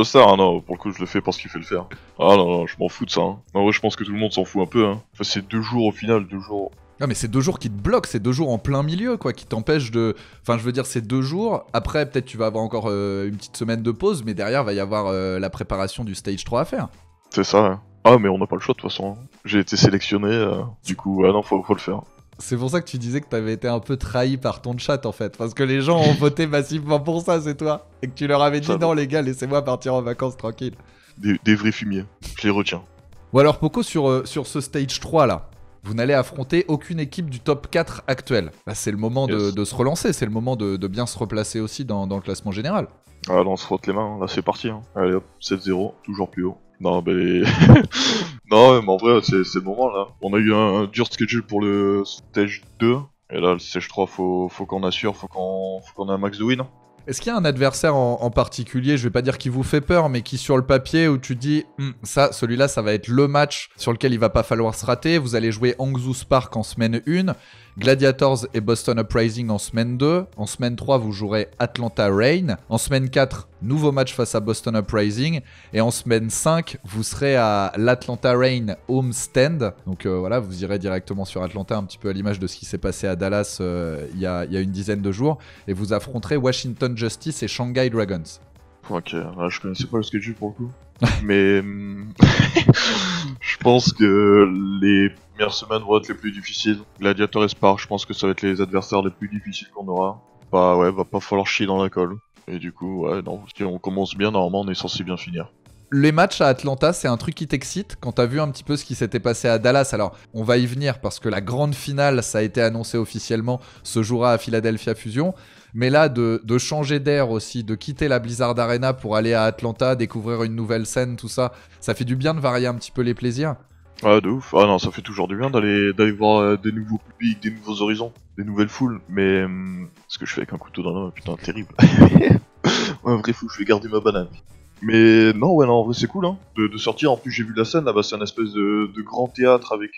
Ça, hein, non, pour le coup, je le fais parce qu'il fait le faire. Ah non, je m'en fous de ça. Hein. En vrai, je pense que tout le monde s'en fout un peu. Hein. Enfin, c'est 2 jours au final, 2 jours. Non mais c'est 2 jours qui te bloquent, c'est 2 jours en plein milieu quoi, qui t'empêchent de... Enfin je veux dire c'est 2 jours, après peut-être tu vas avoir encore une petite semaine de pause, mais derrière va y avoir la préparation du stage 3 à faire. C'est ça, hein. Ah mais on n'a pas le choix de toute façon. J'ai été sélectionné, du coup, non, faut le faire. C'est pour ça que tu disais que t'avais été un peu trahi par ton chat en fait, parce que les gens ont voté massivement pour ça, c'est toi. Et que tu leur avais dit non les gars, laissez-moi partir en vacances tranquille. Des vrais fumiers, je les retiens. Bon alors Poco sur ce stage 3 là, vous n'allez affronter aucune équipe du top 4 actuel. Là, c'est le moment de se relancer, c'est le moment de bien se replacer aussi dans le classement général. Ah là, on se frotte les mains, là c'est parti. Hein. Allez hop, 7-0, toujours plus haut. Non, mais... non, mais en vrai, c'est le moment là. On a eu un dur schedule pour le stage 2. Et là, le stage 3, faut qu'on assure, faut qu'on ait un max de win. Est-ce qu'il y a un adversaire en particulier, je vais pas dire qui vous fait peur, mais qui sur le papier où tu dis celui-là ça va être le match sur lequel il va pas falloir se rater. Vous allez jouer Hangzhou Spark en semaine 1, Gladiators et Boston Uprising en semaine 2, en semaine 3 vous jouerez Atlanta Reign, en semaine 4 nouveau match face à Boston Uprising, et en semaine 5 vous serez à l'Atlanta Reign Home Stand. Donc voilà, vous irez directement sur Atlanta, un petit peu à l'image de ce qui s'est passé à Dallas il y a une dizaine de jours, et vous affronterez Washington Justice et Shanghai Dragons. Ok, là je connaissais pas le schedule pour le coup. Mais je pense que les premières semaines vont être les plus difficiles. Gladiator et Spark, je pense que ça va être les adversaires les plus difficiles qu'on aura. Bah ouais, va pas falloir chier dans la colle. Et du coup, ouais, non, si on commence bien, normalement on est censé bien finir. Les matchs à Atlanta, c'est un truc qui t'excite quand t'as vu un petit peu ce qui s'était passé à Dallas. Alors, on va y venir parce que la grande finale, ça a été annoncé officiellement, se jouera à Philadelphia Fusion. Mais là, de changer d'air aussi, de quitter la Blizzard Arena pour aller à Atlanta, découvrir une nouvelle scène, tout ça, ça fait du bien de varier un petit peu les plaisirs. Ah de ouf, ah non, ça fait toujours du bien d'aller voir des nouveaux publics, des nouveaux horizons, des nouvelles foules. Mais ce que je fais avec un couteau dans la main, putain, terrible. Ouais, un vrai fou, je vais garder ma banane. Mais non, ouais, non, en vrai c'est cool hein, de sortir. En plus j'ai vu la scène là-bas, c'est un espèce de grand théâtre avec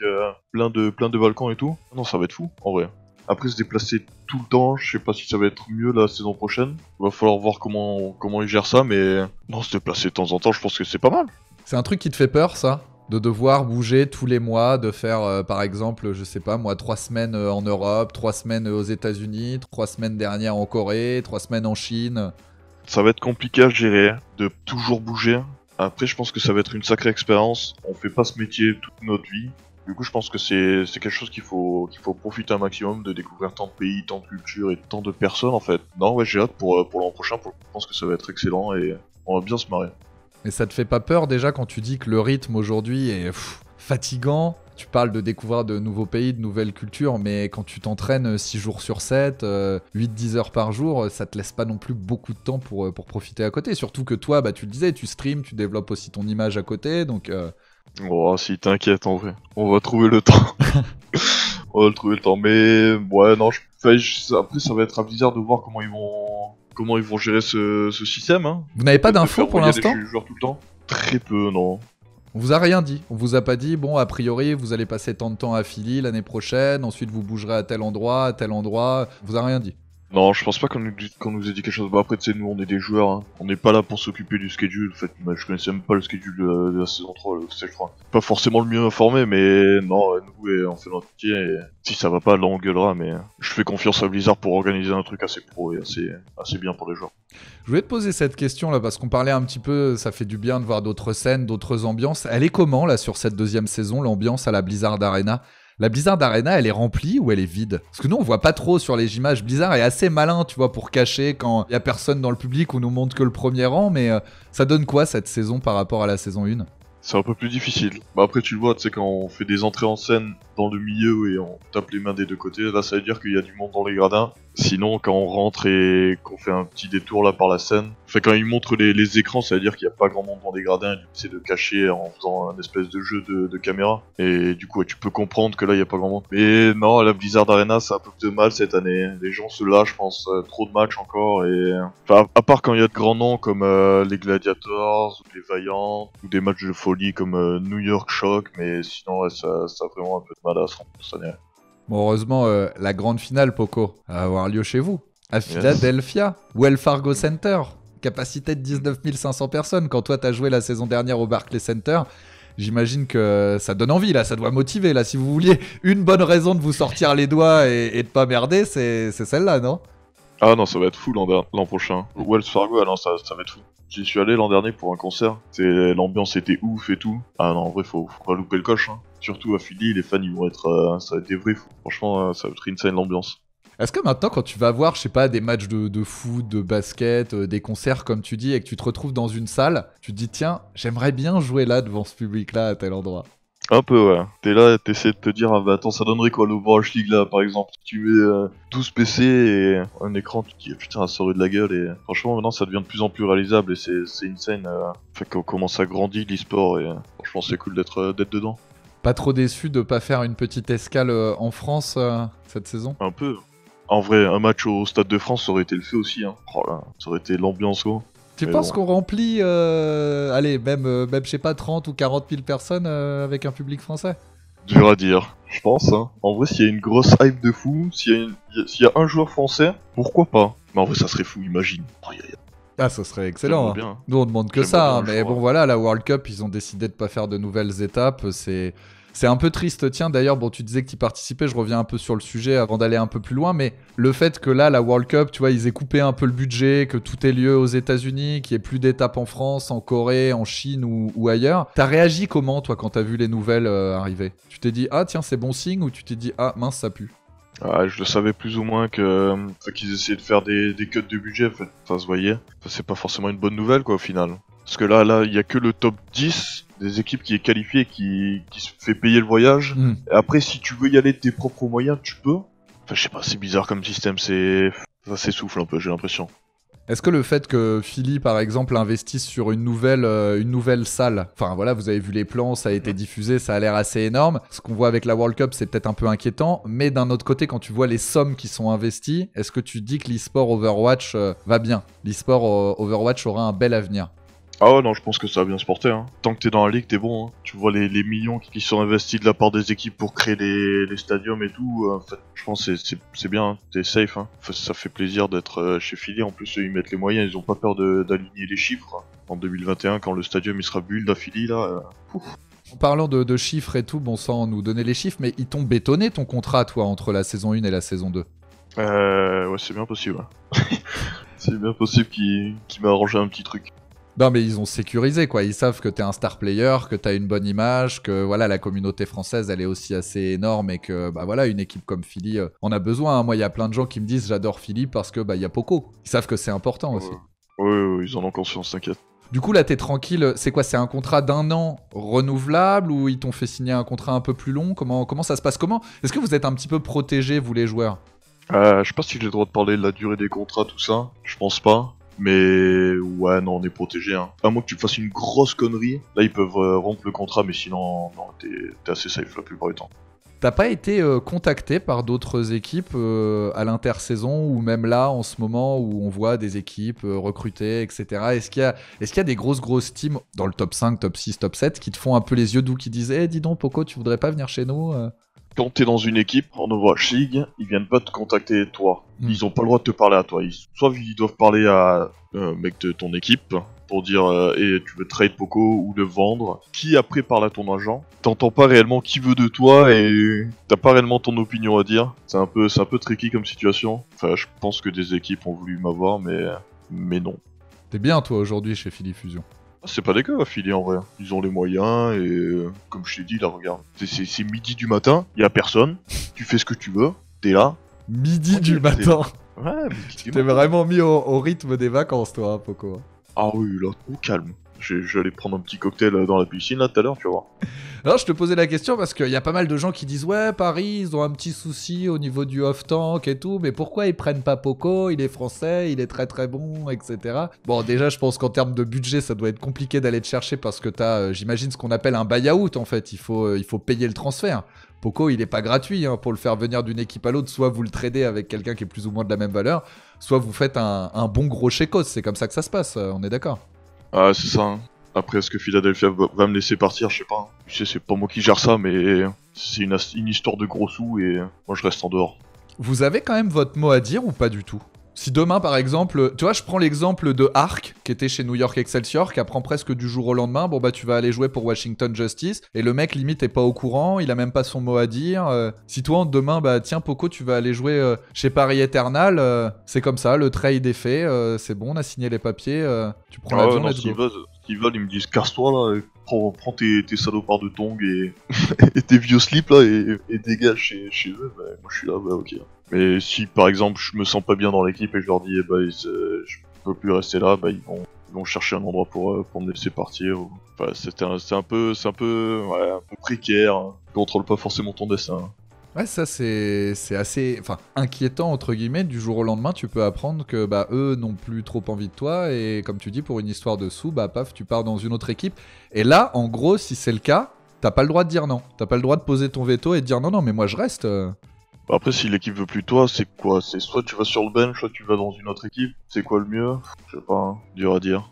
plein de balcons et tout. Non, ça va être fou, en vrai. Après se déplacer tout le temps, je sais pas si ça va être mieux la saison prochaine. Va falloir voir comment ils gèrent ça, mais non, se déplacer de temps en temps, je pense que c'est pas mal. C'est un truc qui te fait peur, ça ? De devoir bouger tous les mois, de faire par exemple, je sais pas moi, 3 semaines en Europe, 3 semaines aux États-Unis, 3 semaines dernières en Corée, 3 semaines en Chine. Ça va être compliqué à gérer, de toujours bouger. Après, je pense que ça va être une sacrée expérience. On fait pas ce métier toute notre vie. Du coup, je pense que c'est quelque chose qu'il faut profiter un maximum, de découvrir tant de pays, tant de cultures et tant de personnes en fait. Non, ouais, j'ai hâte pour l'an prochain. Je pense que ça va être excellent et on va bien se marrer. Mais ça te fait pas peur déjà quand tu dis que le rythme aujourd'hui est fatigant ? Tu parles de découvrir de nouveaux pays, de nouvelles cultures, mais quand tu t'entraînes 6 jours sur 7, 8-10 heures par jour, ça te laisse pas non plus beaucoup de temps pour profiter à côté. Surtout que toi, bah, tu le disais, tu streams, tu développes aussi ton image à côté, donc... Oh, si t'inquiète en vrai, on va trouver le temps. On va le trouver le temps, mais ouais, non, après ça va être à Blizzard de voir comment ils vont gérer ce système. Hein. Vous n'avez pas d'infos pour l'instant ? Des joueurs tout le temps. Très peu, non. On vous a rien dit, on vous a pas dit, bon, a priori, vous allez passer tant de temps à Philly l'année prochaine, ensuite vous bougerez à tel endroit, on vous a rien dit. Non, je pense pas qu'on nous ait dit quelque chose. Bah après, tu sais, nous, on est des joueurs, hein. On n'est pas là pour s'occuper du schedule. En fait, je connaissais même pas le schedule de la saison 3, le stage 3. Pas forcément le mieux informé, mais non, nous, on fait notre métier, et si ça va pas, là, on gueulera, mais je fais confiance à Blizzard pour organiser un truc assez pro et assez bien pour les joueurs. Je voulais te poser cette question, là, parce qu'on parlait un petit peu, ça fait du bien de voir d'autres scènes, d'autres ambiances. Elle est comment, là, sur cette deuxième saison, l'ambiance à la Blizzard Arena ? La Blizzard Arena, elle est remplie ou elle est vide ? Parce que nous, on voit pas trop sur les images. Blizzard est assez malin, tu vois, pour cacher quand il y a personne dans le public ou nous montre que le premier rang. Mais ça donne quoi cette saison par rapport à la saison 1 ? C'est un peu plus difficile. Bah après, tu le vois, tu sais, quand on fait des entrées en scène dans le milieu et on tape les mains des deux côtés, là, ça veut dire qu'il y a du monde dans les gradins. Sinon, quand on rentre et qu'on fait un petit détour là par la scène, enfin, quand ils montrent les écrans, ça veut dire qu'il n'y a pas grand monde dans les gradins, et c'est de cacher en faisant un espèce de jeu de caméra. Et du coup, ouais, tu peux comprendre que là, il n'y a pas grand monde. Mais non, à la Blizzard Arena, c'est un peu de mal cette année. Les gens se lâchent, je pense, trop de matchs encore. Et enfin, à part quand il y a de grands noms comme les Gladiators, ou les Vaillants, ou des matchs de folie comme New York Shock, mais sinon, ouais, ça a vraiment un peu de mal à se rendre cette année. Bon, heureusement, la grande finale, Poco, va avoir lieu chez vous, à Philadelphia, Wells Fargo Center, capacité de 19 500 personnes. Quand toi, t'as joué la saison dernière au Barclays Center, j'imagine que ça donne envie, là, ça doit motiver. Là, si vous vouliez une bonne raison de vous sortir les doigts et de pas merder, c'est celle-là, non ? Ah non, ça va être fou l'an prochain. Wells Fargo, ah non, ça va être fou. J'y suis allé l'an dernier pour un concert. L'ambiance était ouf et tout. Ah non, en vrai, faut pas louper le coche. Hein. Surtout à Philly, les fans, ils vont être, ça va être des vrais fous. Franchement, ça va être insane l'ambiance. Est-ce que maintenant, quand tu vas voir, je sais pas, des matchs de foot, de basket, des concerts comme tu dis, et que tu te retrouves dans une salle, tu te dis tiens, j'aimerais bien jouer là devant ce public-là à tel endroit. Un peu, ouais. T'es là, t'essaies de te dire, ah bah attends, ça donnerait quoi l'Overwatch League là, par exemple? Tu mets 12 PC et un écran, tu te dis, putain, ça aurait de la gueule, et franchement, maintenant, ça devient de plus en plus réalisable, et c'est insane. Fait qu'on commence à grandir l'e-sport, et franchement, c'est cool d'être dedans. Pas trop déçu de pas faire une petite escale en France cette saison? Un peu. En vrai, un match au Stade de France, ça aurait été le feu aussi, hein. Oh là, ça aurait été l'ambiance, quoi. Tu Mais penses bon. qu'on remplit, allez, même je sais pas, 30 ou 40 000 personnes avec un public français? Dur à dire, je pense. Hein. En vrai, s'il y a une grosse hype de fou, s'il y a un joueur français, pourquoi pas? Mais en vrai, ça serait fou, imagine. Ah, ça serait excellent. J'aimerais hein. bien. Nous, on demande que J'aimerais ça, bien hein, un mais jour, bon, hein. voilà, la World Cup, ils ont décidé de pas faire de nouvelles étapes. C'est un peu triste. Tiens, d'ailleurs, bon, tu disais que tu participais, je reviens un peu sur le sujet avant d'aller un peu plus loin, mais le fait que là, la World Cup, tu vois, ils aient coupé un peu le budget, que tout ait lieu aux États-Unis, qu'il n'y ait plus d'étapes en France, en Corée, en Chine ou ailleurs. T'as réagi comment, toi, quand t'as vu les nouvelles arriver? Tu t'es dit, ah, tiens, c'est bon signe, ou tu t'es dit, ah, mince, ça pue? Ah, je le savais plus ou moins que qu'ils essayaient de faire des cuts de budget, en fait. Ça se voyait. Enfin, c'est pas forcément une bonne nouvelle, quoi, au final. Parce que là, il y a que le top 10 des équipes qui est qualifié et qui se fait payer le voyage. Hmm. Et après, si tu veux y aller de tes propres moyens, tu peux. Enfin, je sais pas, c'est bizarre comme système, ça s'essouffle un peu, j'ai l'impression. Est-ce que le fait que Philly, par exemple, investisse sur une nouvelle salle, enfin voilà, vous avez vu les plans, ça a été diffusé, ça a l'air assez énorme. Ce qu'on voit avec la World Cup, c'est peut-être un peu inquiétant, mais d'un autre côté, quand tu vois les sommes qui sont investies, est-ce que tu dis que l'e-sport Overwatch va bien? L'e-sport Overwatch aura un bel avenir? Ah ouais, non, je pense que ça va bien se porter. Hein. Tant que t'es dans la ligue, t'es bon. Hein. Tu vois les millions qui sont investis de la part des équipes pour créer les stadiums et tout. En fait, je pense que c'est bien, hein. T'es safe. Hein. Ça fait plaisir d'être chez Philly. En plus, eux, ils mettent les moyens, ils ont pas peur d'aligner les chiffres. En 2021, quand le stadium il sera build à Philly, là. En parlant de chiffres et tout, bon, sans nous donner les chiffres, mais ils t'ont bétonné ton contrat, toi, entre la saison 1 et la saison 2. Ouais, c'est bien possible. Ouais. C'est bien possible qu'il m'a arrangé un petit truc. Non, mais ils ont sécurisé, quoi. Ils savent que t'es un star player, que t'as une bonne image, que voilà, la communauté française, elle est aussi assez énorme et que, bah voilà, une équipe comme Philly en a besoin. Hein. Moi, il y a plein de gens qui me disent j'adore Philly parce que, bah, il y a Poco. Ils savent que c'est important aussi. Ouais, ils en ont conscience, t'inquiète. Du coup, là, t'es tranquille. C'est quoi? C'est un contrat d'un an renouvelable ou ils t'ont fait signer un contrat un peu plus long? Comment ça se passe? Est-ce que vous êtes un petit peu protégés, vous, les joueurs? Je sais pas si j'ai le droit de parler de la durée des contrats, tout ça. Je pense pas. Mais ouais, non, on est protégé. Hein. À moins que tu fasses une grosse connerie, là ils peuvent rompre le contrat, mais sinon, non, t'es assez safe la plupart du temps. T'as pas été contacté par d'autres équipes à l'intersaison ou même là en ce moment où on voit des équipes recrutées, etc. Est-ce qu'il y a des grosses teams dans le top 5, top 6, top 7 qui te font un peu les yeux doux, qui disent dis donc Poco, tu voudrais pas venir chez nous Quand t'es dans une équipe en Overwatch League, ils viennent pas te contacter toi. Ils ont pas le droit de te parler à toi. Soit ils doivent parler à un mec de ton équipe pour dire et tu veux trade Poco ou le vendre, qui après parle à ton agent. T'entends pas réellement qui veut de toi et t'as pas réellement ton opinion à dire. C'est un peu tricky comme situation. Enfin, je pense que des équipes ont voulu m'avoir, mais non. T'es bien toi aujourd'hui chez Philly Fusion. C'est pas dégueu à filer en vrai. Ils ont les moyens et comme je t'ai dit, là regarde. C'est midi du matin, y a personne, tu fais ce que tu veux, t'es là. Midi du matin. Ouais, midi du T'es matin. vraiment mis au rythme des vacances toi, hein, Poco. Ah oui, là, au calme. J'allais prendre un petit cocktail dans la piscine là tout à l'heure, tu vas voir. Alors je te posais la question parce qu'il y a pas mal de gens qui disent ouais Paris ils ont un petit souci au niveau du off-tank et tout, mais pourquoi ils prennent pas Poco? Il est français, il est très très bon, etc. Bon déjà je pense qu'en termes de budget ça doit être compliqué d'aller te chercher parce que t'as j'imagine ce qu'on appelle un buy-out en fait, il faut payer le transfert. Poco il est pas gratuit hein, pour le faire venir d'une équipe à l'autre, soit vous le tradez avec quelqu'un qui est plus ou moins de la même valeur, soit vous faites un bon gros chécos, c'est comme ça que ça se passe, on est d'accord. Ah, c'est ça. Hein. Après, est-ce que Philadelphia va me laisser partir? Je sais pas. Hein. Tu sais, c'est pas moi qui gère ça, mais c'est une histoire de gros sous et moi je reste en dehors. Vous avez quand même votre mot à dire ou pas du tout? Si demain, par exemple, tu vois, je prends l'exemple de Ark, qui était chez New York Excelsior, qui apprend presque du jour au lendemain, bon bah tu vas aller jouer pour Washington Justice, et le mec limite est pas au courant, il a même pas son mot à dire. Si toi, demain, bah tiens Poco, tu vas aller jouer chez Paris Eternal, c'est comme ça, le trade est fait, c'est bon, on a signé les papiers, tu prends l'avion, non, let's go. s'ils veulent, ils me disent casse-toi là, et prends tes salopards de tongs et, et tes vieux slips là et dégage chez eux, bah, moi je suis là, bah ok. Mais si par exemple je me sens pas bien dans l'équipe et je leur dis, je peux plus rester là, bah Ils vont chercher un endroit pour me laisser partir. Enfin, c'est un peu ouais, un peu précaire. Hein. Tu contrôles pas forcément ton destin. Hein. Ouais, ça c'est assez inquiétant entre guillemets. Du jour au lendemain, tu peux apprendre que eux n'ont plus trop envie de toi et comme tu dis, pour une histoire de sous, paf, tu pars dans une autre équipe. Et là, en gros, si c'est le cas, t'as pas le droit de dire non. T'as pas le droit de poser ton veto et de dire non, non, mais moi je reste. Après, si l'équipe veut plus toi, c'est quoi? C'est soit tu vas sur le bench, soit tu vas dans une autre équipe. C'est quoi le mieux? Je sais pas, hein. Dur à dire.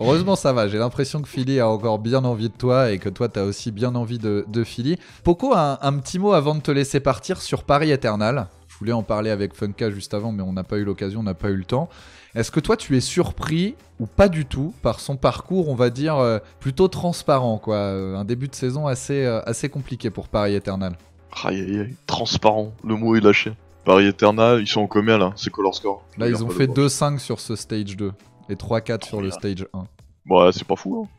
Heureusement, ça va. J'ai l'impression que Philly a encore bien envie de toi et que toi, t'as aussi bien envie de Philly. Poco, un petit mot avant de te laisser partir sur Paris Eternal. Je voulais en parler avec Funka juste avant, mais on n'a pas eu l'occasion, on n'a pas eu le temps. Est-ce que toi, tu es surpris ou pas du tout par son parcours, on va dire, plutôt transparent, quoi. Un début de saison assez compliqué pour Paris Eternal. Aïe aïe aïe, transparent, le mot est lâché. Paris Eternal, ils sont en combien là? C'est quoi leur score? Là, ils ont fait 2-5 sur ce stage 2 et 3-4 sur le stage 1. Ouais, c'est pas fou, hein.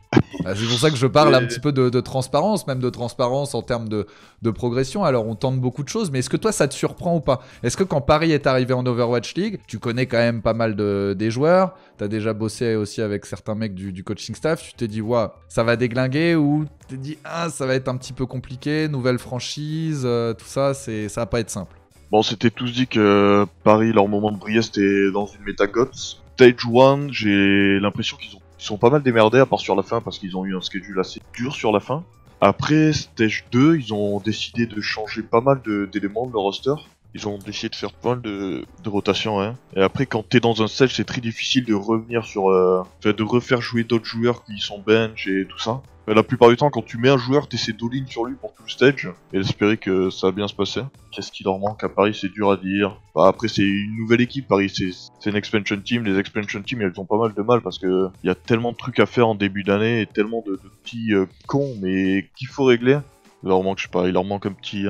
C'est pour ça que je parle un petit peu de transparence, même de transparence en termes de progression. Alors, on tente beaucoup de choses, mais est-ce que toi, ça te surprend ou pas? Est-ce que quand Paris est arrivé en Overwatch League, tu connais quand même pas mal des joueurs, t'as déjà bossé aussi avec certains mecs du coaching staff, tu t'es dit, ouais, ça va déglinguer, ou tu t'es dit, ça va être un petit peu compliqué, nouvelle franchise, tout ça, ça va pas être simple? Bon, c'était tous dit que Paris, leur moment de briller, c'était dans une méta GOTS. Stage 1, j'ai l'impression qu'ils sont pas mal démerdés, à part sur la fin, parce qu'ils ont eu un schedule assez dur sur la fin. Après, Stage 2, ils ont décidé de changer pas mal d'éléments de leur roster. Ils ont décidé de faire pas mal de rotation, hein. Et après, quand t'es dans un stage, c'est très difficile de revenir sur... de refaire jouer d'autres joueurs qui sont bench et tout ça. Mais la plupart du temps, quand tu mets un joueur, t'essaies d'all-in sur lui pour tout le stage, et espérer que ça va bien se passer. Qu'est-ce qui leur manque à Paris, c'est dur à dire. Après, c'est une nouvelle équipe, Paris, c'est une expansion team. Les expansion teams, elles ont pas mal de mal, parce que y a tellement de trucs à faire en début d'année, et tellement de petits cons, mais qu'il faut régler. Il leur manque, je sais pas, il leur manque un petit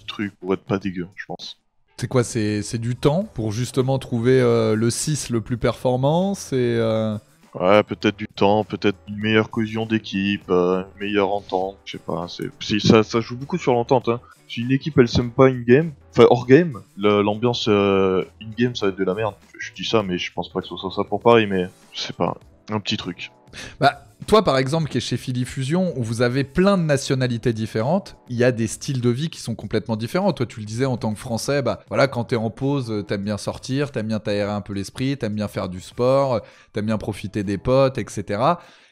truc pour être pas dégueu, je pense. C'est quoi, c'est du temps pour justement trouver le 6 le plus performant? Ouais, peut-être du temps, peut-être une meilleure cohésion d'équipe, une meilleure entente, je sais pas, ça joue beaucoup sur l'entente, hein. Si une équipe elle s'aime pas in-game, enfin hors-game, l'ambiance in-game ça va être de la merde. Je dis ça, mais je pense pas que ce soit ça pour Paris, mais je sais pas, un petit truc. Toi, par exemple, qui est chez Philly Fusion, où vous avez plein de nationalités différentes, il y a des styles de vie qui sont complètement différents. Toi, tu le disais, en tant que Français, voilà, quand t'es en pause, t'aimes bien sortir, t'aimes bien t'aérer un peu l'esprit, t'aimes bien faire du sport, t'aimes bien profiter des potes, etc.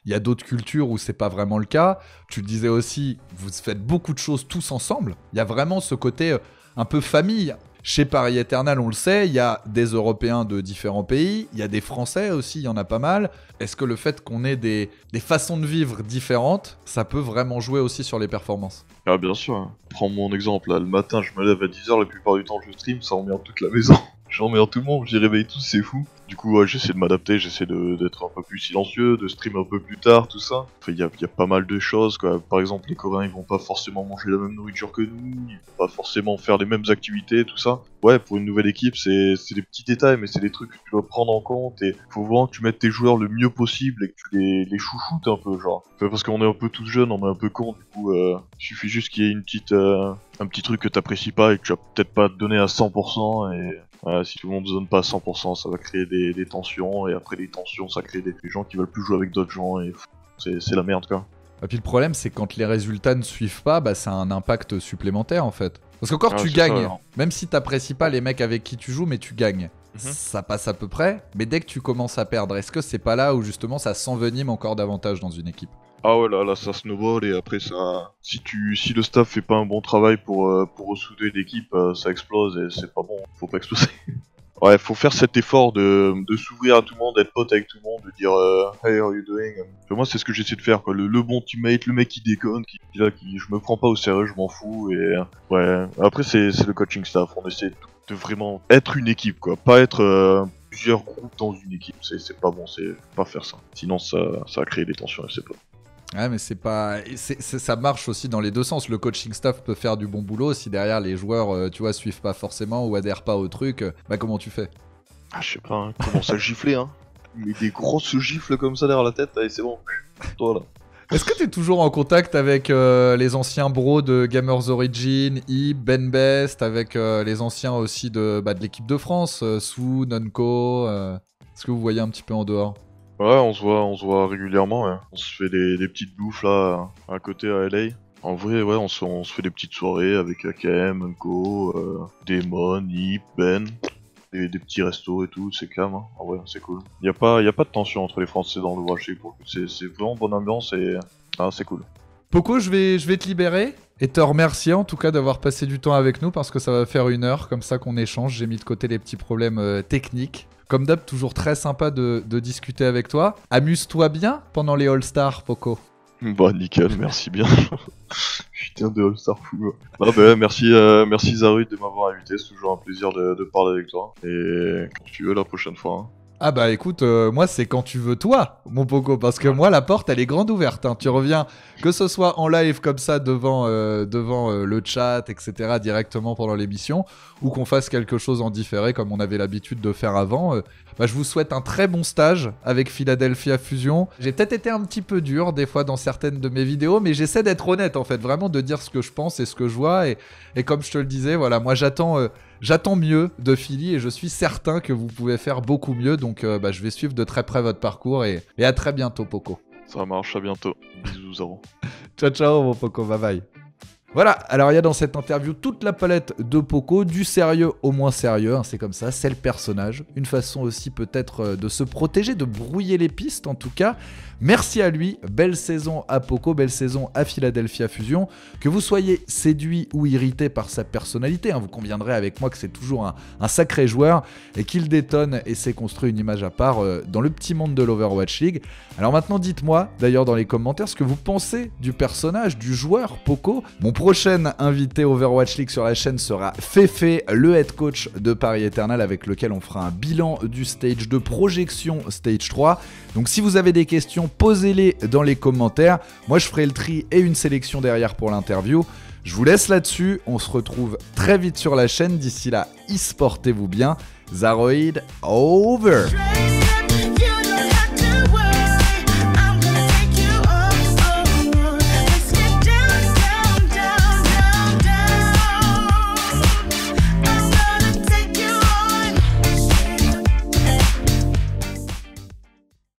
Il y a d'autres cultures où c'est pas vraiment le cas. Tu le disais aussi, vous faites beaucoup de choses tous ensemble. Il y a vraiment ce côté un peu famille. Chez Paris Eternal, on le sait, il y a des Européens de différents pays, il y a des Français aussi, il y en a pas mal. Est-ce que le fait qu'on ait des façons de vivre différentes, ça peut vraiment jouer aussi sur les performances? Ah bien sûr, hein. Prends mon exemple, là, le matin je me lève à 10h, la plupart du temps je stream, ça emmerde toute la maison. J'emmerde tout le monde, j'y réveille tous, c'est fou. Du coup, ouais, j'essaie de m'adapter, j'essaie d'être un peu plus silencieux, de stream un peu plus tard, tout ça. Enfin, y a pas mal de choses, quoi. Par exemple, les Coréens, ils vont pas forcément manger la même nourriture que nous, ils vont pas forcément faire les mêmes activités, tout ça. Ouais, pour une nouvelle équipe, c'est des petits détails, mais c'est des trucs que tu dois prendre en compte, et faut vraiment que tu mettes tes joueurs le mieux possible, et que tu les chouchoutes un peu, genre. Enfin, parce qu'on est un peu tous jeunes, on est un peu cons, du coup, il suffit juste qu'il y ait un petit truc que t'apprécies pas, et que tu vas peut-être pas te donner à 100%, et... si tout le monde ne donne pas à 100%, ça va créer des tensions, et après les tensions, ça crée des gens qui veulent plus jouer avec d'autres gens, et c'est la merde, quoi. Et puis le problème, c'est que quand les résultats ne suivent pas, ça a un impact supplémentaire en fait. Parce qu'encore tu gagnes, même si t'apprécies pas les mecs avec qui tu joues, mais tu gagnes. Ça passe à peu près, mais dès que tu commences à perdre, est-ce que c'est pas là où justement ça s'envenime encore davantage dans une équipe? Ah ouais, là ça snowball, et après ça... Si le staff fait pas un bon travail pour ressouder l'équipe, ça explose, et c'est pas bon, faut pas exploser. Ouais, faut faire cet effort de s'ouvrir à tout le monde, d'être pote avec tout le monde, de dire hey, how are you doing? Enfin, moi, c'est ce que j'essaie de faire, quoi. Le bon teammate, le mec qui déconne, qui je me prends pas au sérieux, je m'en fous, et ouais. Après, c'est le coaching staff, on essaie de vraiment être une équipe, quoi. Pas être plusieurs groupes dans une équipe, c'est pas bon, c'est pas faire ça. Sinon, ça va créer des tensions, et c'est pas. Ouais, mais c'est pas. Ça marche aussi dans les deux sens. Le coaching staff peut faire du bon boulot si derrière les joueurs, tu vois, suivent pas forcément ou adhèrent pas au truc. Comment tu fais? Ah, je sais pas, hein. Commence à gifler, hein. Il met des grosses gifles comme ça derrière la tête, allez, c'est bon. Toi là. Est-ce que t'es toujours en contact avec les anciens bros de Gamers Origin, Ib, Ben Best, avec les anciens aussi de l'équipe de France, Sou, Nonco Est-ce que vous voyez un petit peu en dehors? Ouais, on se voit régulièrement, ouais. On se fait des petites bouffes là, à côté à LA. En vrai, ouais, on se fait des petites soirées avec AKM, Unco, Demon, Nip, Ben. Des petits restos et tout, c'est calme, hein. En vrai, c'est cool. Y a pas de tension entre les Français dans l'Overwatch League, pour le coup. C'est vraiment bonne ambiance et c'est cool. Poco, je vais te libérer et te remercier en tout cas d'avoir passé du temps avec nous parce que ça va faire 1 heure comme ça qu'on échange. J'ai mis de côté les petits problèmes techniques. Comme d'hab, toujours très sympa de discuter avec toi. Amuse-toi bien pendant les All-Stars, Poco. Bah nickel, merci bien. Putain de All-Star fou. Ah bah merci Zaruid de m'avoir invité, c'est toujours un plaisir de parler avec toi. Et quand tu veux la prochaine fois. Hein. Ah bah écoute, moi c'est quand tu veux toi, mon Poco, parce que moi la porte elle est grande ouverte. Hein. Tu reviens, que ce soit en live comme ça devant le chat, etc., directement pendant l'émission, ou qu'on fasse quelque chose en différé comme on avait l'habitude de faire avant. Je vous souhaite un très bon stage avec Philadelphia Fusion. J'ai peut-être été un petit peu dur des fois dans certaines de mes vidéos, mais j'essaie d'être honnête en fait, vraiment de dire ce que je pense et ce que je vois. Et comme je te le disais, voilà, moi j'attends mieux de Philly et je suis certain que vous pouvez faire beaucoup mieux. Donc je vais suivre de très près votre parcours et à très bientôt, Poco. Ça marche, à bientôt. Bisous, Zaro. Ciao, ciao, mon Poco, bye bye. Voilà, alors il y a dans cette interview toute la palette de Poco, du sérieux au moins sérieux, hein, c'est comme ça, c'est le personnage. Une façon aussi peut-être de se protéger, de brouiller les pistes en tout cas. Merci à lui, belle saison à Poco, belle saison à Philadelphia Fusion. Que vous soyez séduit ou irrité par sa personnalité, hein, vous conviendrez avec moi que c'est toujours un sacré joueur et qu'il détonne et s'est construit une image à part dans le petit monde de l'Overwatch League. Alors maintenant dites-moi d'ailleurs dans les commentaires ce que vous pensez du personnage, du joueur Poco. Mon prochain invité Overwatch League sur la chaîne sera Fefe, le head coach de Paris Eternal avec lequel on fera un bilan du stage de projection stage 3. Donc si vous avez des questions, posez-les dans les commentaires. Moi je ferai le tri et une sélection derrière pour l'interview. Je vous laisse là-dessus, on se retrouve très vite sur la chaîne. D'ici là, e-sportez-vous bien. Zaroid over.